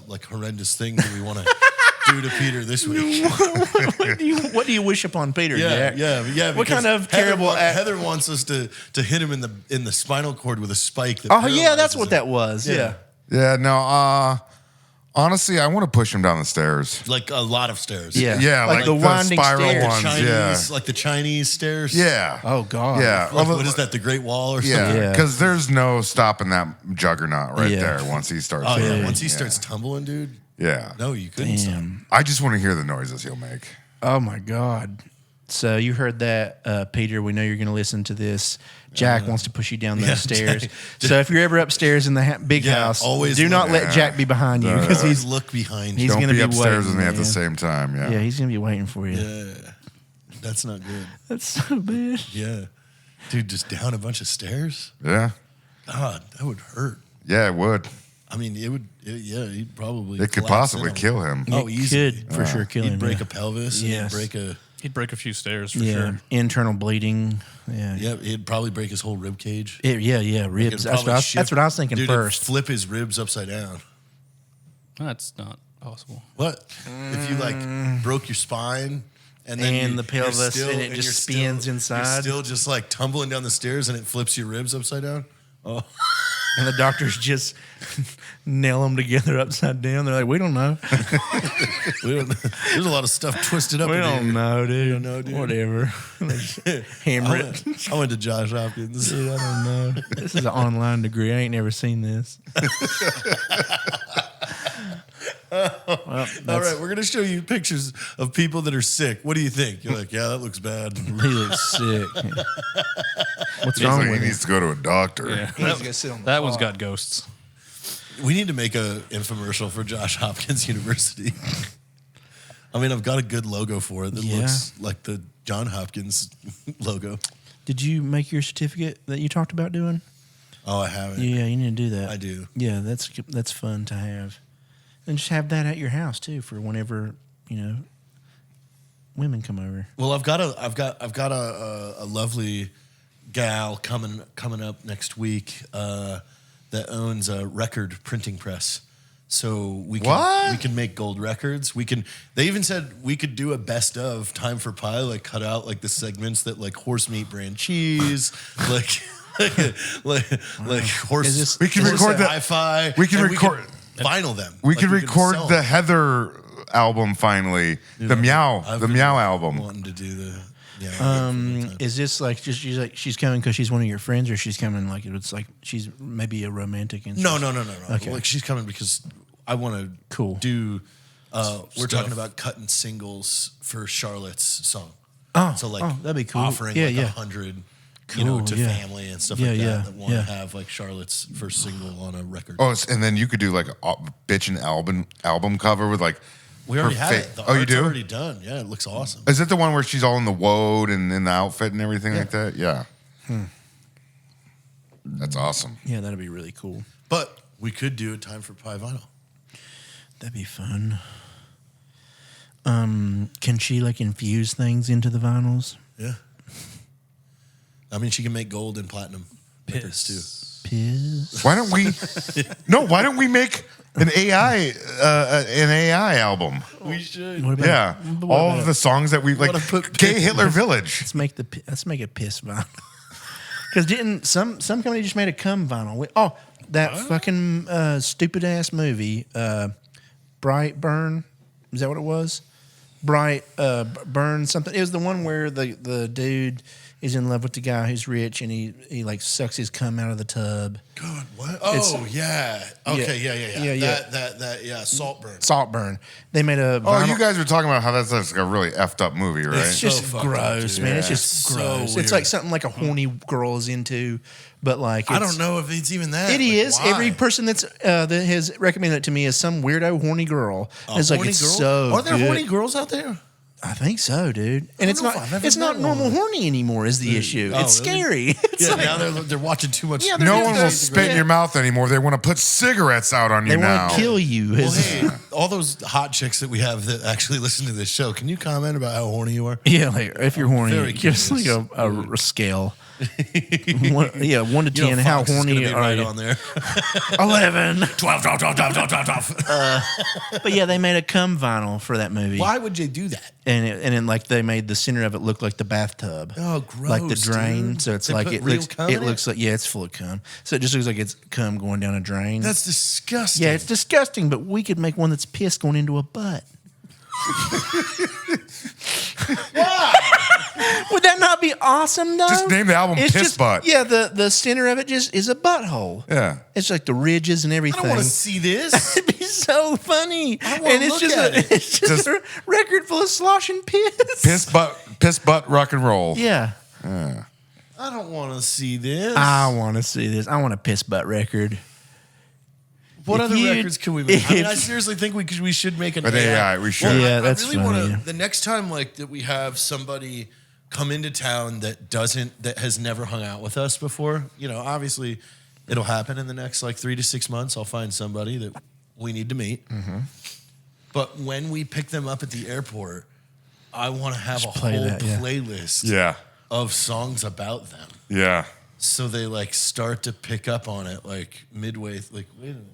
like horrendous thing do we want to do to Peter this week? What do you wish upon Peter? Yeah, Jack? yeah. What because kind of terrible act- Heather wants us to hit him in the spinal cord with a spike. That Oh yeah, that's paralyzes what him. that was. Yeah. Yeah. No. Honestly, I want to push him down the stairs. Like a lot of stairs. Yeah. Yeah, like the the winding spiral stairs. ones. Chinese, Yeah. like the Chinese stairs. Yeah. Oh God. Yeah. Like, what is that? The Great Wall or something? Yeah. Yeah. Because there's no stopping that juggernaut right Yeah. there once he starts. Oh yeah. moving. Once he starts tumbling, dude. Yeah. No, you couldn't stop. Damn. I just want to hear the noises he'll make. Oh my God. So you heard that, Peter. We know you're going to listen to this. Jack wants to push you down those stairs. Jack- So if you're ever upstairs in the big Yeah, house, always do not look- let Jack be behind you because Always he's look behind he's you. Don't gonna be be upstairs waiting, with me at the man. same time. Yeah. yeah, he's going to be waiting for you. Yeah, that's not good. That's so bad. Yeah, dude, just down a bunch of stairs. Yeah. God, that would hurt. Yeah, it would. I mean, it would. Yeah, he'd probably. It could collapse possibly in. kill him. Oh, It easy. could for sure kill He'd him. break yeah. a pelvis. Yes. He'd break a. He'd break a few stairs for Yeah, sure. internal bleeding. Yeah, Yeah, he'd probably break his whole rib cage. yeah, ribs. It'd That's probably what I was thinking dude, it'd first. flip his ribs upside down. That's not impossible. What if you like broke your spine and then And you- the pelvis, you're and it just you're spins inside? You're still just like tumbling down the stairs and it flips your ribs upside down. Oh, And the doctors just nail them together upside down. They're like, we don't know. there's a lot of stuff twisted up. We in don't here. know, dude. You don't know, dude? Whatever. They just hammer it. I went to Josh Hopkins. Dude, I don't know. This is an online degree. I ain't never seen this. Well, All right, we're gonna show you pictures of people that are sick. What do you think? You're like, yeah, that looks bad. He looks sick. What's He's wrong like, with he him? needs to go to a doctor. Yeah, He needs to go sit on the that one's car. got ghosts. We need to make a infomercial for Josh Hopkins University. I mean, I've got a good logo for it that Yeah. looks like the John Hopkins logo. Did you make your certificate that you talked about doing? Oh, I haven't. Yeah, you need to do that. I do. Yeah, that's fun to have, and just have that at your house too for whenever women come over. Well, I've got a lovely gal coming up next week that owns a record printing press. So we can make gold records. They even said we could do a best of Time for Pie, like cut out like the segments that like horse meat brand cheese, like horse. We can horse record the- hi-fi. we can and record- vinyl them. We Like, can record sell the them. Heather album finally. You The know, Meow, I've the been Meow album. Wanting to do the Is this like just she's coming because she's one of your friends, or she's coming like it's like she's maybe a romantic? And No. Okay. Like she's coming because I want to do. We're talking about cutting singles for Charlotte's song. Oh, So like that'd be cool. offering Yeah, like yeah. 100, Cool, to yeah. family and stuff Yeah, like yeah, that want yeah. to have like Charlotte's first single on a record. Oh, and then you could do like a bitchin' album cover with like. we already her have it. The Oh, you art's do? already done. Yeah, it looks awesome. Is it the one where she's all in the woad and in the outfit and everything like that? Yeah. That's awesome. Yeah, that'd be really cool. But we could do a Time for Pie vinyl. That'd be fun. Can she like infuse things into the vinyls? Yeah. I mean, she can make gold and platinum records too. Piss. Why don't we? No, why don't we make an AI album? We should. What about Yeah, what all about of the songs that we like. What if I put Gay piss- Hitler Village. Let's make a piss vinyl. Because didn't some company just made a cum vinyl? That fucking stupid ass movie, Brightburn. Is that what it was? Burn something. It was the one where the dude is in love with the guy who's rich and he like sucks his cum out of the tub. God, what? Oh, yeah. Okay, yeah. That Saltburn. Saltburn. They made a Oh, vinyl. you guys were talking about how that's like a really effed up movie, right? It's just So fucked up, gross, dude. man. It's Yeah. just So gross. weird. It's like something like a horny girl is into, but like I it's- don't know if it's even that. It Like, is. why? Every person that has recommended it to me is some weirdo horny girl. It's like Horny it's girl? so. Are there good. horny girls out there? I think so, dude. And it's know not. if I've ever It's not met normal one. horny anymore. Is the issue? Oh, It's really? scary. It's Yeah, like, now they're watching too much. Yeah, they're No just one will going- spit in your mouth anymore. They want to put cigarettes out on you they now. want to kill you. Well, hey, all those hot chicks that we have that actually listen to this show, can you comment about how horny you are? Yeah, like if you're horny, very just like curious. a scale. 1 to 10. You know, How Fox is horny gonna be are right you? on there. 11. 12. But yeah, they made a cum vinyl for that movie. Why would you do that? And then like they made the center of it look like the bathtub. Oh, gross, Like the drain. dude. So it's They like put it real looks cum it in looks like it's full of cum. So it just looks like it's cum going down a drain. That's disgusting. yeah, it's disgusting, but we could make one that's piss going into a butt. Would that not be awesome though? Just name the album It's Piss just- Butt. Yeah, the center of it just is a butthole. Yeah. It's like the ridges and I everything. don't want to see this. It'd be so funny. I wanna And it's look just at it. it's just a record full of sloshing piss. Piss butt rock and roll. Yeah. I don't want to see this. I want to see this. I want a piss butt record. What if other you- records can we make? I mean, I if- seriously think we should make an An AI, we should. Well, Yeah, I that's really funny. want to. The next time, like that, we have somebody come into town that has never hung out with us before. You know, obviously, it'll happen in the next like 3 to 6 months. I'll find somebody that we need to meet. Mm-hmm. But when we pick them up at the airport, I want to have Just a play whole that, yeah. playlist Yeah. of songs about them. Yeah. So they like start to pick up on it like midway. Like, wait a minute.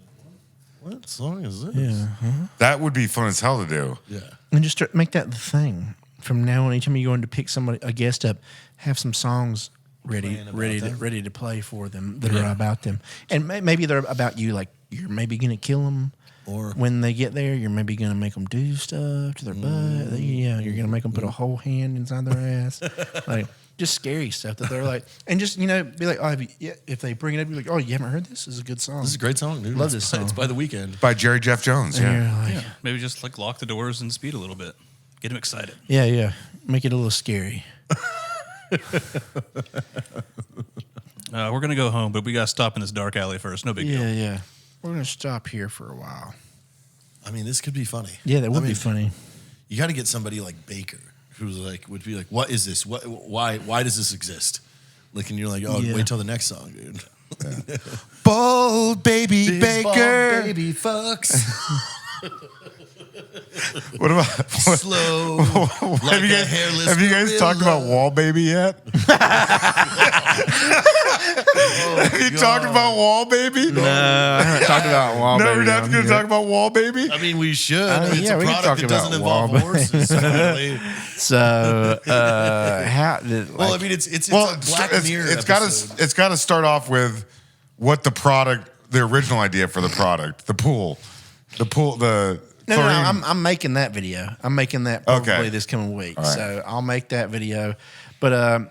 what song is this? Yeah. That would be fun as hell to do. Yeah. And just make that the thing. From now on, anytime you're going to pick a guest up, have some songs ready to play for them that are about them. And maybe they're about you, like you're maybe going to kill them. Or when they get there, you're maybe going to make them do stuff to their butt. Yeah, you're going to make them put a whole hand inside their ass. Like, just scary stuff that they're like, and just, be like, oh, if they bring it up, you're like, oh, you haven't heard this? This is a good song. This is a great song, dude. Love this song. It's by The Weeknd. By Jerry Jeff Jones, And yeah. you're like, Maybe just like lock the doors and speed a little bit. Get them excited. yeah. Make it a little scary. We're going to go home, but we got to stop in this dark alley first. No big deal. Yeah. We're going to stop here for a while. I mean, this could be funny. Yeah, that would be funny. You got to get somebody like Baker, who's like, would be like, what is this? Why does this exist? Like, and you're like, oh, wait till the next song, dude. Yeah. Bold baby Big ball Baker. baby fucks. What about Slow. have you guys talked about Wall Baby yet? Have you talked about Wall Baby? No, I haven't talked about Wall No, Baby. we're not going to talk about Wall Baby. I mean, we should. I mean, it's yeah, a we can product talk that doesn't about involve Wall horses. Really. So, how did? Like, Well, I mean, it's a Black Mirror it's episode. got to start off with what the original idea for the product, the pool. No, chlorine- I'm making that video. I'm making that probably this coming week. All right. So I'll make that video. But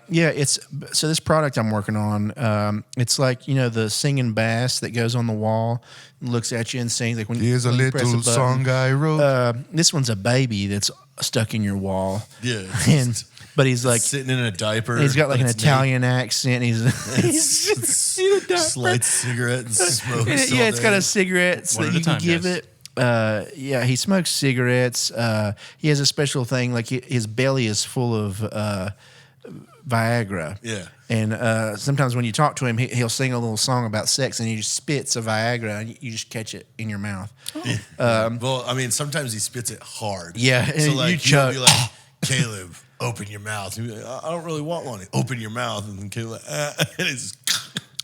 so this product I'm working on, it's like, the singing bass that goes on the wall, and looks at you and sings. Like when Here's a when you press little button. song I wrote. This one's a baby that's stuck in your wall. Yeah. But he's like Sitting in a diaper. he's got like an but it's Italian accent. He's Slight cigarette and smokes. yeah, it's got a cigarette so One that at a you can time, give guys. it. He smokes cigarettes. He has a special thing, like his belly is full of Viagra. Yeah. And sometimes when you talk to him, he'll sing a little song about sex, and he just spits a Viagra, and you just catch it in your mouth. Well, I mean, sometimes he spits it hard. Yeah, So and like you you'll choke. be like, Caleb, open your mouth. He'll be like, I don't really want one. Open your mouth, and then Caleb, and it's.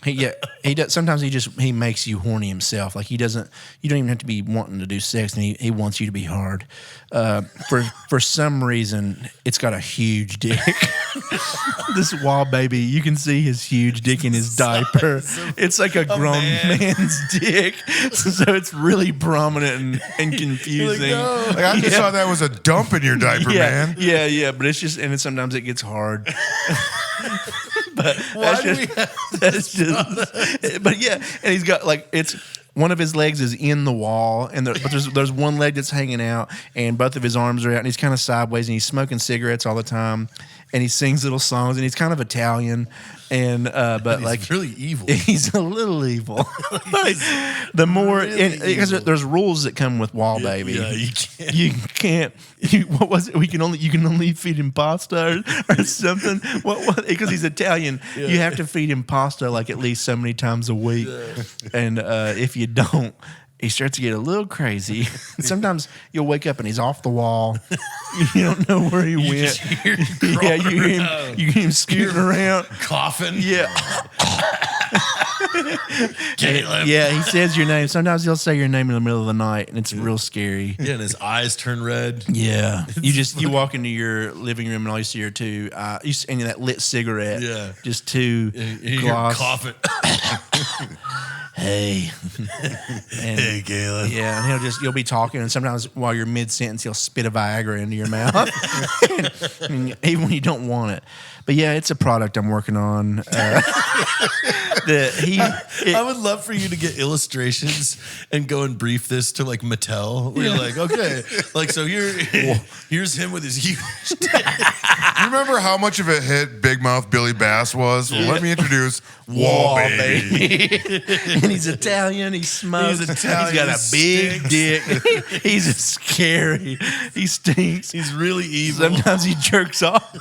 He does. Sometimes he makes you horny himself. Like you don't even have to be wanting to do sex, and he wants you to be hard. For some reason, it's got a huge dick. This Wall Baby, you can see his huge dick in his diaper. It's like a grown man's dick, so it's really prominent and confusing. no. I just saw that was a dump in your diaper, man. Yeah, but it's just, and sometimes it g's hard. But Why do we have but yeah, and he's got like it's one of his legs is in the wall, and but there's one leg that's hanging out, and both of his arms are out, and he's kind of sideways, and he's smoking cigarettes all the time, and he sings little songs, and he's kind of Italian, and but He's like really evil. he's a little evil. Like, the more Really because evil. there's rules that come with Wall Baby. Yeah, you can't. You can't. What was it? You can only feed him pasta or something. What? Because he's Italian, you have to feed him pasta like at least so many times a week. And if you don't, he starts to get a little crazy. Sometimes you'll wake up and he's off the wall. You don't know where he went. Just hear him Yeah, crawling you around. hear him scooting around. Coughing. Yeah. Caleb. Yeah, he says your name. Sometimes he'll say your name in the middle of the night, and it's real scary. Yeah, and his eyes turn red. Yeah, you walk into your living room and all you see are two, and that lit cigarette. Yeah. just two And you hear him gloss. coughing. Hey, and, Hey, Caleb. yeah, and you'll be talking, and sometimes while you're mid sentence, he'll spit a Viagra into your mouth, and even when you don't want it. But yeah, it's a product I'm working on. I would love for you to get illustrations and go and brief this to like Mattel. Where you're like, okay, like so here's him with his huge dick. You remember how much of a hit Big Mouth Billy Bass was? Well, let me introduce Wall Baby. And he's Italian. He smokes. He's Italian, He's got a he big dick. He's scary. He stinks. He's really evil. Sometimes he jerks off.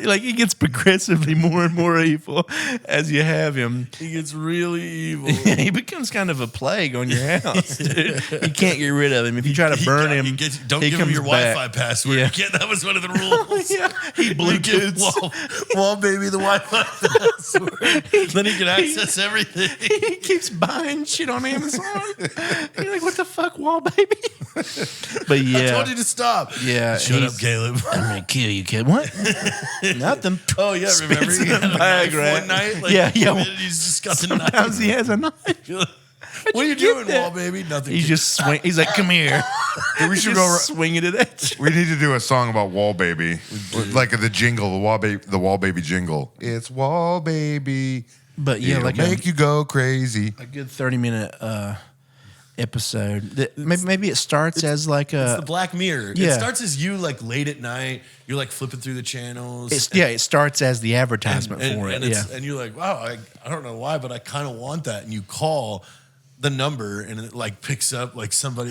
Like he gets progressively more and more evil as you have him. He gets really evil. He becomes kind of a plague on your house, dude. You can't get rid of him. If you try to burn him, don't he give him comes your back. Wi-Fi password. Yeah. That was one of the rules. Yeah, he Bluetooths. Wall baby the Wi-Fi password. Then he can access everything. He keeps buying shit on Amazon. You're like, what the fuck, wall baby? But yeah, I told you to stop. yeah. Shut up, Caleb. I'm gonna kill you, kid. What? Nothing. Oh yeah, remember Spits he in had the a bag, knife right? one night? Like, Yeah, yeah. He's just got the Sometimes knife. he has a knife. What are you get doing, that? Wall baby? Nothing. He just swing. He's like, come here. Hey, we should Just go. swinging it at you. We need to do a song about Wall Baby, like the jingle, the Wall Baby jingle. It's Wall Baby. But yeah, It'll like make you go crazy. a good 30-minute episode. Maybe it starts as like It's a. the Black Mirror. Yeah. It starts as you like late at night. You're like flipping through the channels. It starts as the advertisement for it. Yeah. And you're like, wow, I don't know why, but I kind of want that. And you call the number, and it like picks up like somebody.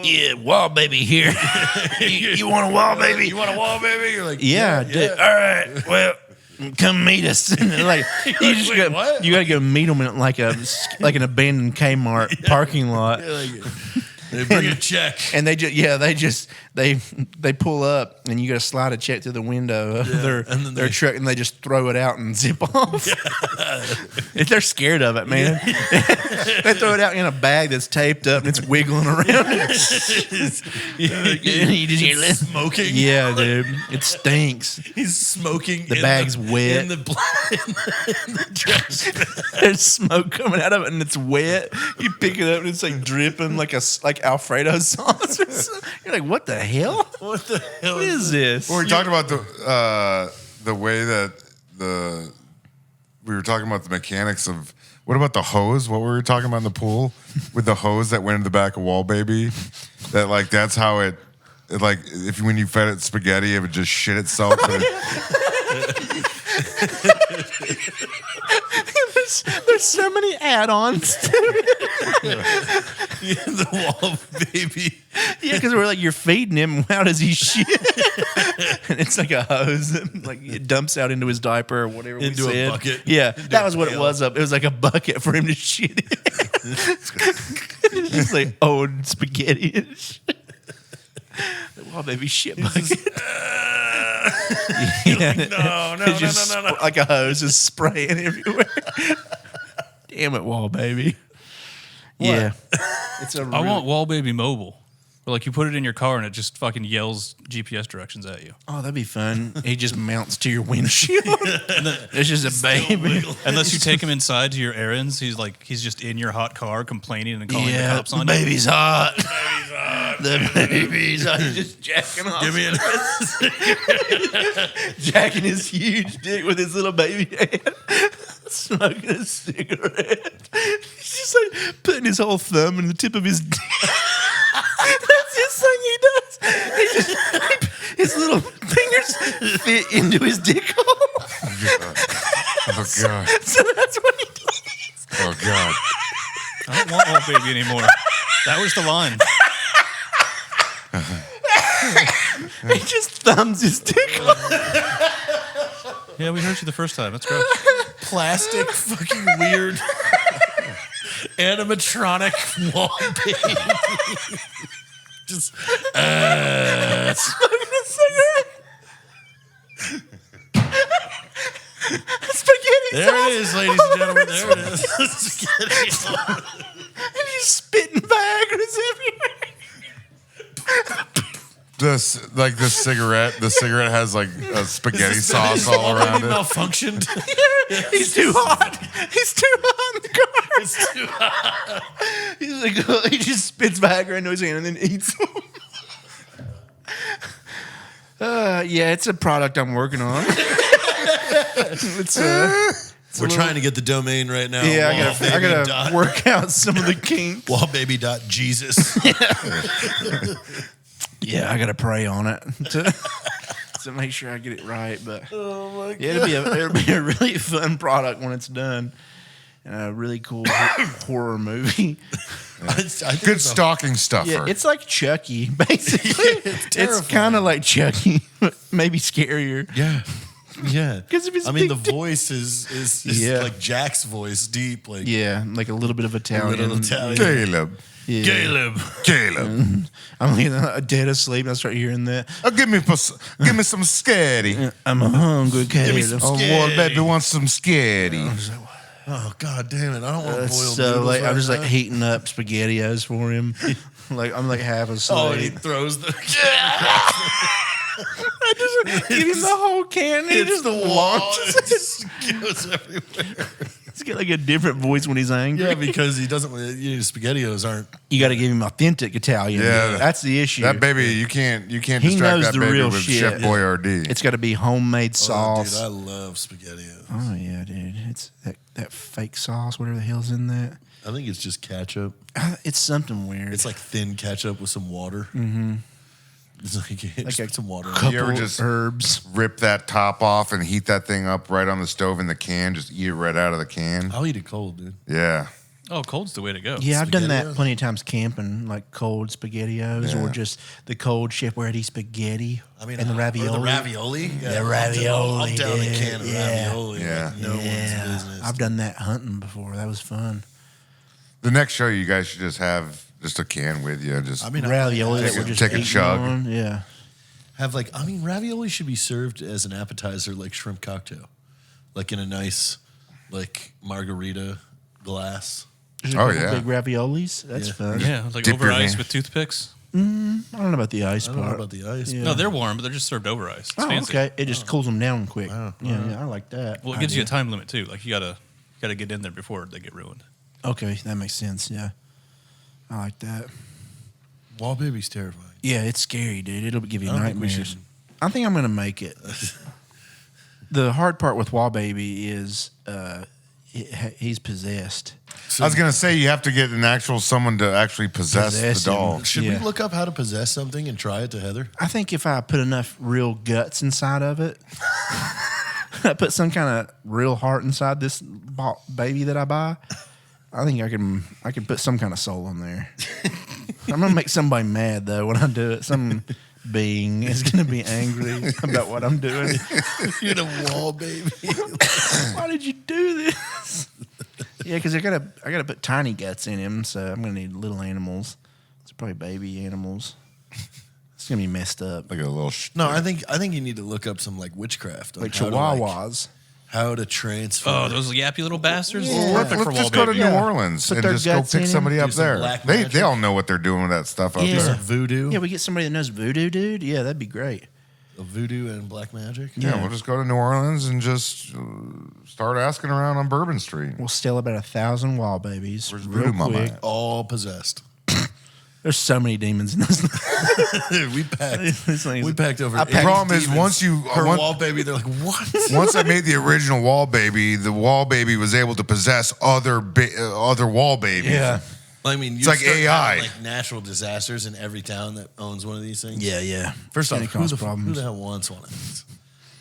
Yeah, wall baby here. you want a wall baby? You want a wall baby? You're like, Yeah, dude. All right. Well, come meet us. And like you just Wait, go, what? you got to go meet them in like an abandoned Kmart parking lot. You're like, they bring a check. And they pull up, and you got to slide a check through the window of and then their truck, and they just throw it out and zip off. They're scared of it, man. They throw it out in a bag that's taped up, and it's wiggling around. You just hear it. Smoking. Yeah, dude, it stinks. He's smoking. The bag's wet. in the trash bag. There's smoke coming out of it, and it's wet. You pick it up, and it's like dripping like Alfredo sauce. You're like, what the hell? What the hell What is this? Well, we talked about the way that we were talking about the mechanics of. What about the hose? What were we talking about in the pool with the hose that went in the back of Wall Baby? That like that's how it like when you fed it spaghetti, it would just shit itself. There's so many add-ons to it. The Wall Baby. Yeah, because we're like, you're feeding him. How does he shit? And it's like a hose that like it dumps out into his diaper or whatever. Into we a said. bucket. Yeah, Into that a was what it pail. was. It was like a bucket for him to shit in. It's just like old spaghetti and shit. Well, baby, shit bucket. No. It's just like a hose is spraying everywhere. Damn it, Wall Baby. Yeah. It's a I want Wall Baby Mobile. Where, like you put it in your car and it just fucking yells GPS directions at you. Oh, that'd be fun. He just mounts to your windshield. There's just a baby. Unless you take him inside to your errands, he's just in your hot car complaining and calling the cops on you. baby's hot. The baby's hot. He's just jacking off. Give me Jacking his huge dick with his little baby hand. Smoking a cigarette. He's just like putting his whole thumb in the tip of his dick. That's his thing he does. His little fingers fit into his dick hole. Oh god! So that's what he does. Oh god! I don't want Wall Baby anymore. That was the line. He just thumbs his dick hole. Yeah, we heard you the first time. That's gross. plastic fucking weird animatronic Wall Baby. Just Smoking a cigarette. Spaghetti there sauce it is, ladies and gentlemen. There it is. Spaghetti sauce. And he's spitting Viagra's everywhere. The cigarette has like a spaghetti sauce all around it. Malfunctioned. He's too hot. He's too hot in the car. It's too hot. He's like, he just spits Viagra into his hand and then eats them. Yeah, it's a product I'm working on. We're trying to get the domain right now. Yeah, I gotta work out some of the kinks. Wallbaby.jesus. Yeah, I gotta pray on it to make sure I get it right. But Oh my god. yeah, it'll be a really fun product when it's done, and a really cool horror movie. I think Good it's a- stocking stuffer. Yeah, it's like Chucky, basically. It's terrifying. kind of like Chucky. Maybe scarier. Yeah. Yeah. 'Cause if it's I mean, the big- voice is Yeah. like Jack's voice, deep. Like, Yeah, like a little bit of Italian. little Italian. Caleb. Yeah. Caleb. I'm like dead asleep. And I start hearing that. Oh, give me some scary. I'm hungry, Caleb. me some Oh, boy, baby wants some scary. oh, God damn it. I don't want boiled So noodles like right I'm just like now. heating up SpaghettiOs for him. Like I'm like half asleep. Oh, and he throws the. Give him the whole can. And he It's just the wall. It just goes everywhere. He's got like a different voice when he's angry. Yeah, because he doesn't. SpaghettiOs aren't. You got to give him authentic Italian. Yeah. That's the issue. That baby, you can't He distract knows that the baby real with shit. Chef Boyardee. It's got to be homemade Oh, sauce. dude, I love SpaghettiOs. Oh yeah, dude. It's that fake sauce, whatever the hell's in that. I think it's just ketchup. It's something weird. It's like thin ketchup with some water. Mm-hmm. It's like just put some water in it. couple You ever just- herbs. Rip that top off and heat that thing up right on the stove in the can. Just eat it right out of the can. I'll eat it cold, dude. Yeah. Oh, cold's the way to go. Yeah, I've done that SpaghettiOs? plenty of times camping, like cold SpaghettiOs or Yeah. just the cold Chef Boyardee spaghetti. I mean, and the ravioli. Or the ravioli. Yeah, The ravioli, I'm down a dude. can of Yeah. ravioli. Yeah. Like no Yeah, one's business. I've done that hunting before. That was fun. The next show, you guys should just have just a can with you. Just I mean, Ravioli Take that a- we're just take a eating chug. on. Yeah. ravioli should be served as an appetizer, like shrimp cocktail, like in a nice, like margarita glass. There's a Oh, couple yeah. big raviolis. That's Yeah. fun. Yeah, like Dip over your ice hand. with toothpicks. I don't know about the ice I don't know part. about the ice. Yeah. No, they're warm, but they're just served over ice. It's Oh, fancy. okay. It just cools them down quick. Wow. Yeah, I like that. Well, it gives you a idea. time limit too. Like you gotta get in there before they get ruined. Okay, that makes sense. Yeah, I like that. Wall baby's terrifying. Yeah, it's scary, dude. It'll give you I don't think we nightmares. should- I think I'm gonna make it. The hard part with Wall Baby is he's possessed. I was gonna say you have to get an actual someone to actually possess Possess the him. doll. Should Yeah. we look up how to possess something and try it to Heather? I think if I put enough real guts inside of it, I put some kind of real heart inside this baby that I buy. I think I can put some kind of soul in there. I'm gonna make somebody mad though when I do it. Some being is gonna be angry about what I'm doing. You're the wall baby. Why did you do this? Yeah, because I gotta put tiny guts in him, so I'm gonna need little animals. It's probably baby animals. It's gonna be messed up. Like a little. No, I think you need to look up some like witchcraft, on Like how to, chihuahuas. how to transfer. Oh, those yappy little bastards. Yeah. Perfect Let's for just wall go to baby. New Yeah. Orleans Put and their just go guts pick in somebody him. up Do some there. black They magic. all know what they're doing with that stuff up Yeah. Do there. some voodoo. Yeah, we get somebody that knows voodoo, dude. Yeah, that'd be great. Voodoo and black magic. Yeah, we'll just go to New Orleans and just start asking around on Bourbon Street. We'll steal about 1,000 wall babies. Where's real Voodoo Mama quick. at? All possessed. There's so many demons in this. we packed. This thing's- We packed over. I 80 packed- Problem is, demons once you per once, wall baby, they're like, what? once I made the original wall baby, the wall baby was able to possess other wall babies. Yeah. I mean, you like start having, AI. like natural disasters in every town that owns one of these things. Yeah. First off, Gonna who cause the problems. hell wants one of these?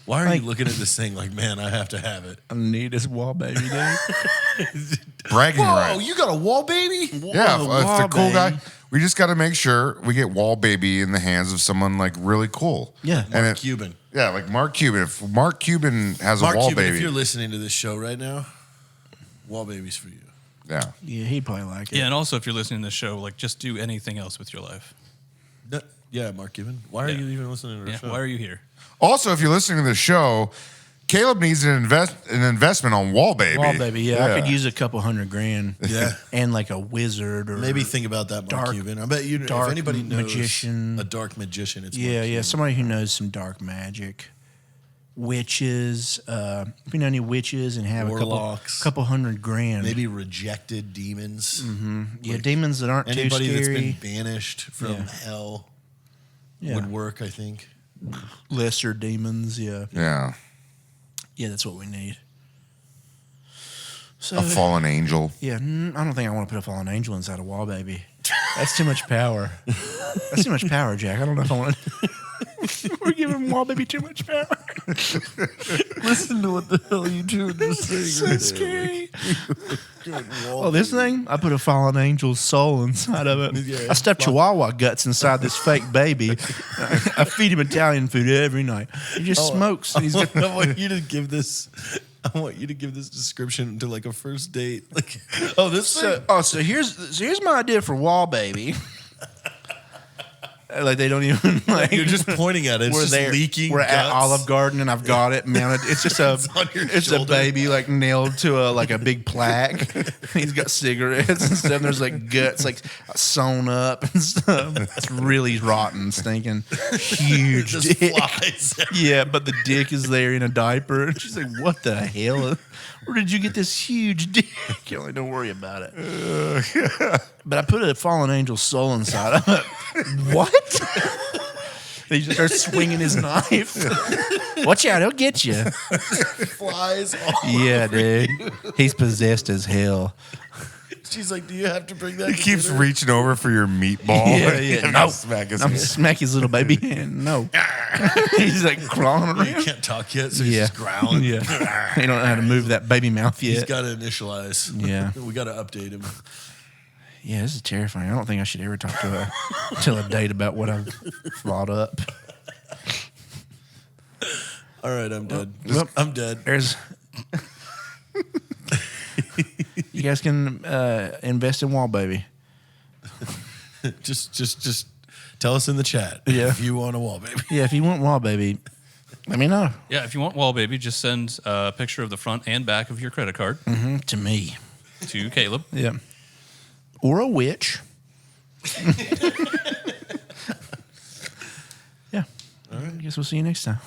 Why are Like- you looking at this thing like, man, I have to have it? I need this wall baby, dude. Bragging Whoa, rights. you got a wall baby? Yeah, if wall the cool guy, baby. we just got to make sure we get wall baby in the hands of someone like really cool. Yeah. and Mark Cuban. Yeah, like Mark Cuban. If Mark Cuban has Mark a wall Cuban, if baby, you're listening to this show right now, wall baby's for you. yeah, Yeah, he'd probably like it. Yeah, and also if you're listening to this show, like just do anything else with your life. No, yeah, Mark Cuban. Why are Yeah. you even listening to the Yeah, show? why are you here? Also, if you're listening to the show, Caleb needs an investment on wall baby. Wall baby, yeah. I could use a couple $100,000. Yeah. And like a wizard or Maybe think about that, Mark Dark- Cuban. I bet you, if dark anybody knows magician. a dark magician, it's Yeah, Mark yeah. Cuban. Somebody who knows some dark magic. Witches. If you know any witches and have Warlocks. a couple $100,000. Maybe rejected demons. Yeah, demons that aren't Anybody too that's scary. been banished from Yeah. hell Yeah. would work, I think. Lesser demons, yeah. Yeah, Yeah, that's what we need. So a fallen angel. yeah, I don't think I want to put a fallen angel inside a wall baby. That's too much power. That's too much power, Jack. I don't know if I want to. We're giving wall baby too much power. Listen to what the hell you doing this thing. So scary. Oh, this thing? I put a fallen angel's soul inside of it. Yeah. I stuffed Chihuahua guts inside this fake baby. I feed him Italian food every night. He just smokes. And he's got I want you to give this. I want you to give this description to like a first date. Like, oh, this. So here's my idea for wall baby. Like they don't even like. You're just pointing at it. It's just leaking. We're guts. at Olive Garden and I've got it mounted. It's just a on your it's shoulder. a baby like nailed to a big plaque. He's got cigarettes and stuff. And there's like guts like sewn up and stuff. It's really rotten, stinking, huge Just dick. flies. Yeah, but the dick is there in a diaper. And she's like, "What the hell? Where did you get this huge dick?" You're like, "Don't worry about it." But I put a fallen angel's soul inside of it. What? He just starts swinging his knife. Watch out, he'll get you. Flies. Yeah, dude. He's possessed as hell. She's like, "Do you have to bring that?" He keeps reaching over for your meatball. Yeah. And No. smack his I'm hand. smack his little baby hand. No. He's like crawling You around. can't talk yet, so he's just growling. Yeah. He don't know how to move that baby mouth He's yet. got to initialize. Yeah. We got to update him. Yeah, this is terrifying. I don't think I should ever talk to a date about what I've brought up. All right, I'm dead. Well, I'm dead. There's. You guys can invest in Wall Baby. Just tell us in the chat if you want a wall, baby. Yeah, if you want Wall Baby, let me know. Yeah, if you want wall baby, just send a picture of the front and back of your credit card To me. to Caleb. Yeah. Or a witch. Yeah. All right. I guess we'll see you next time.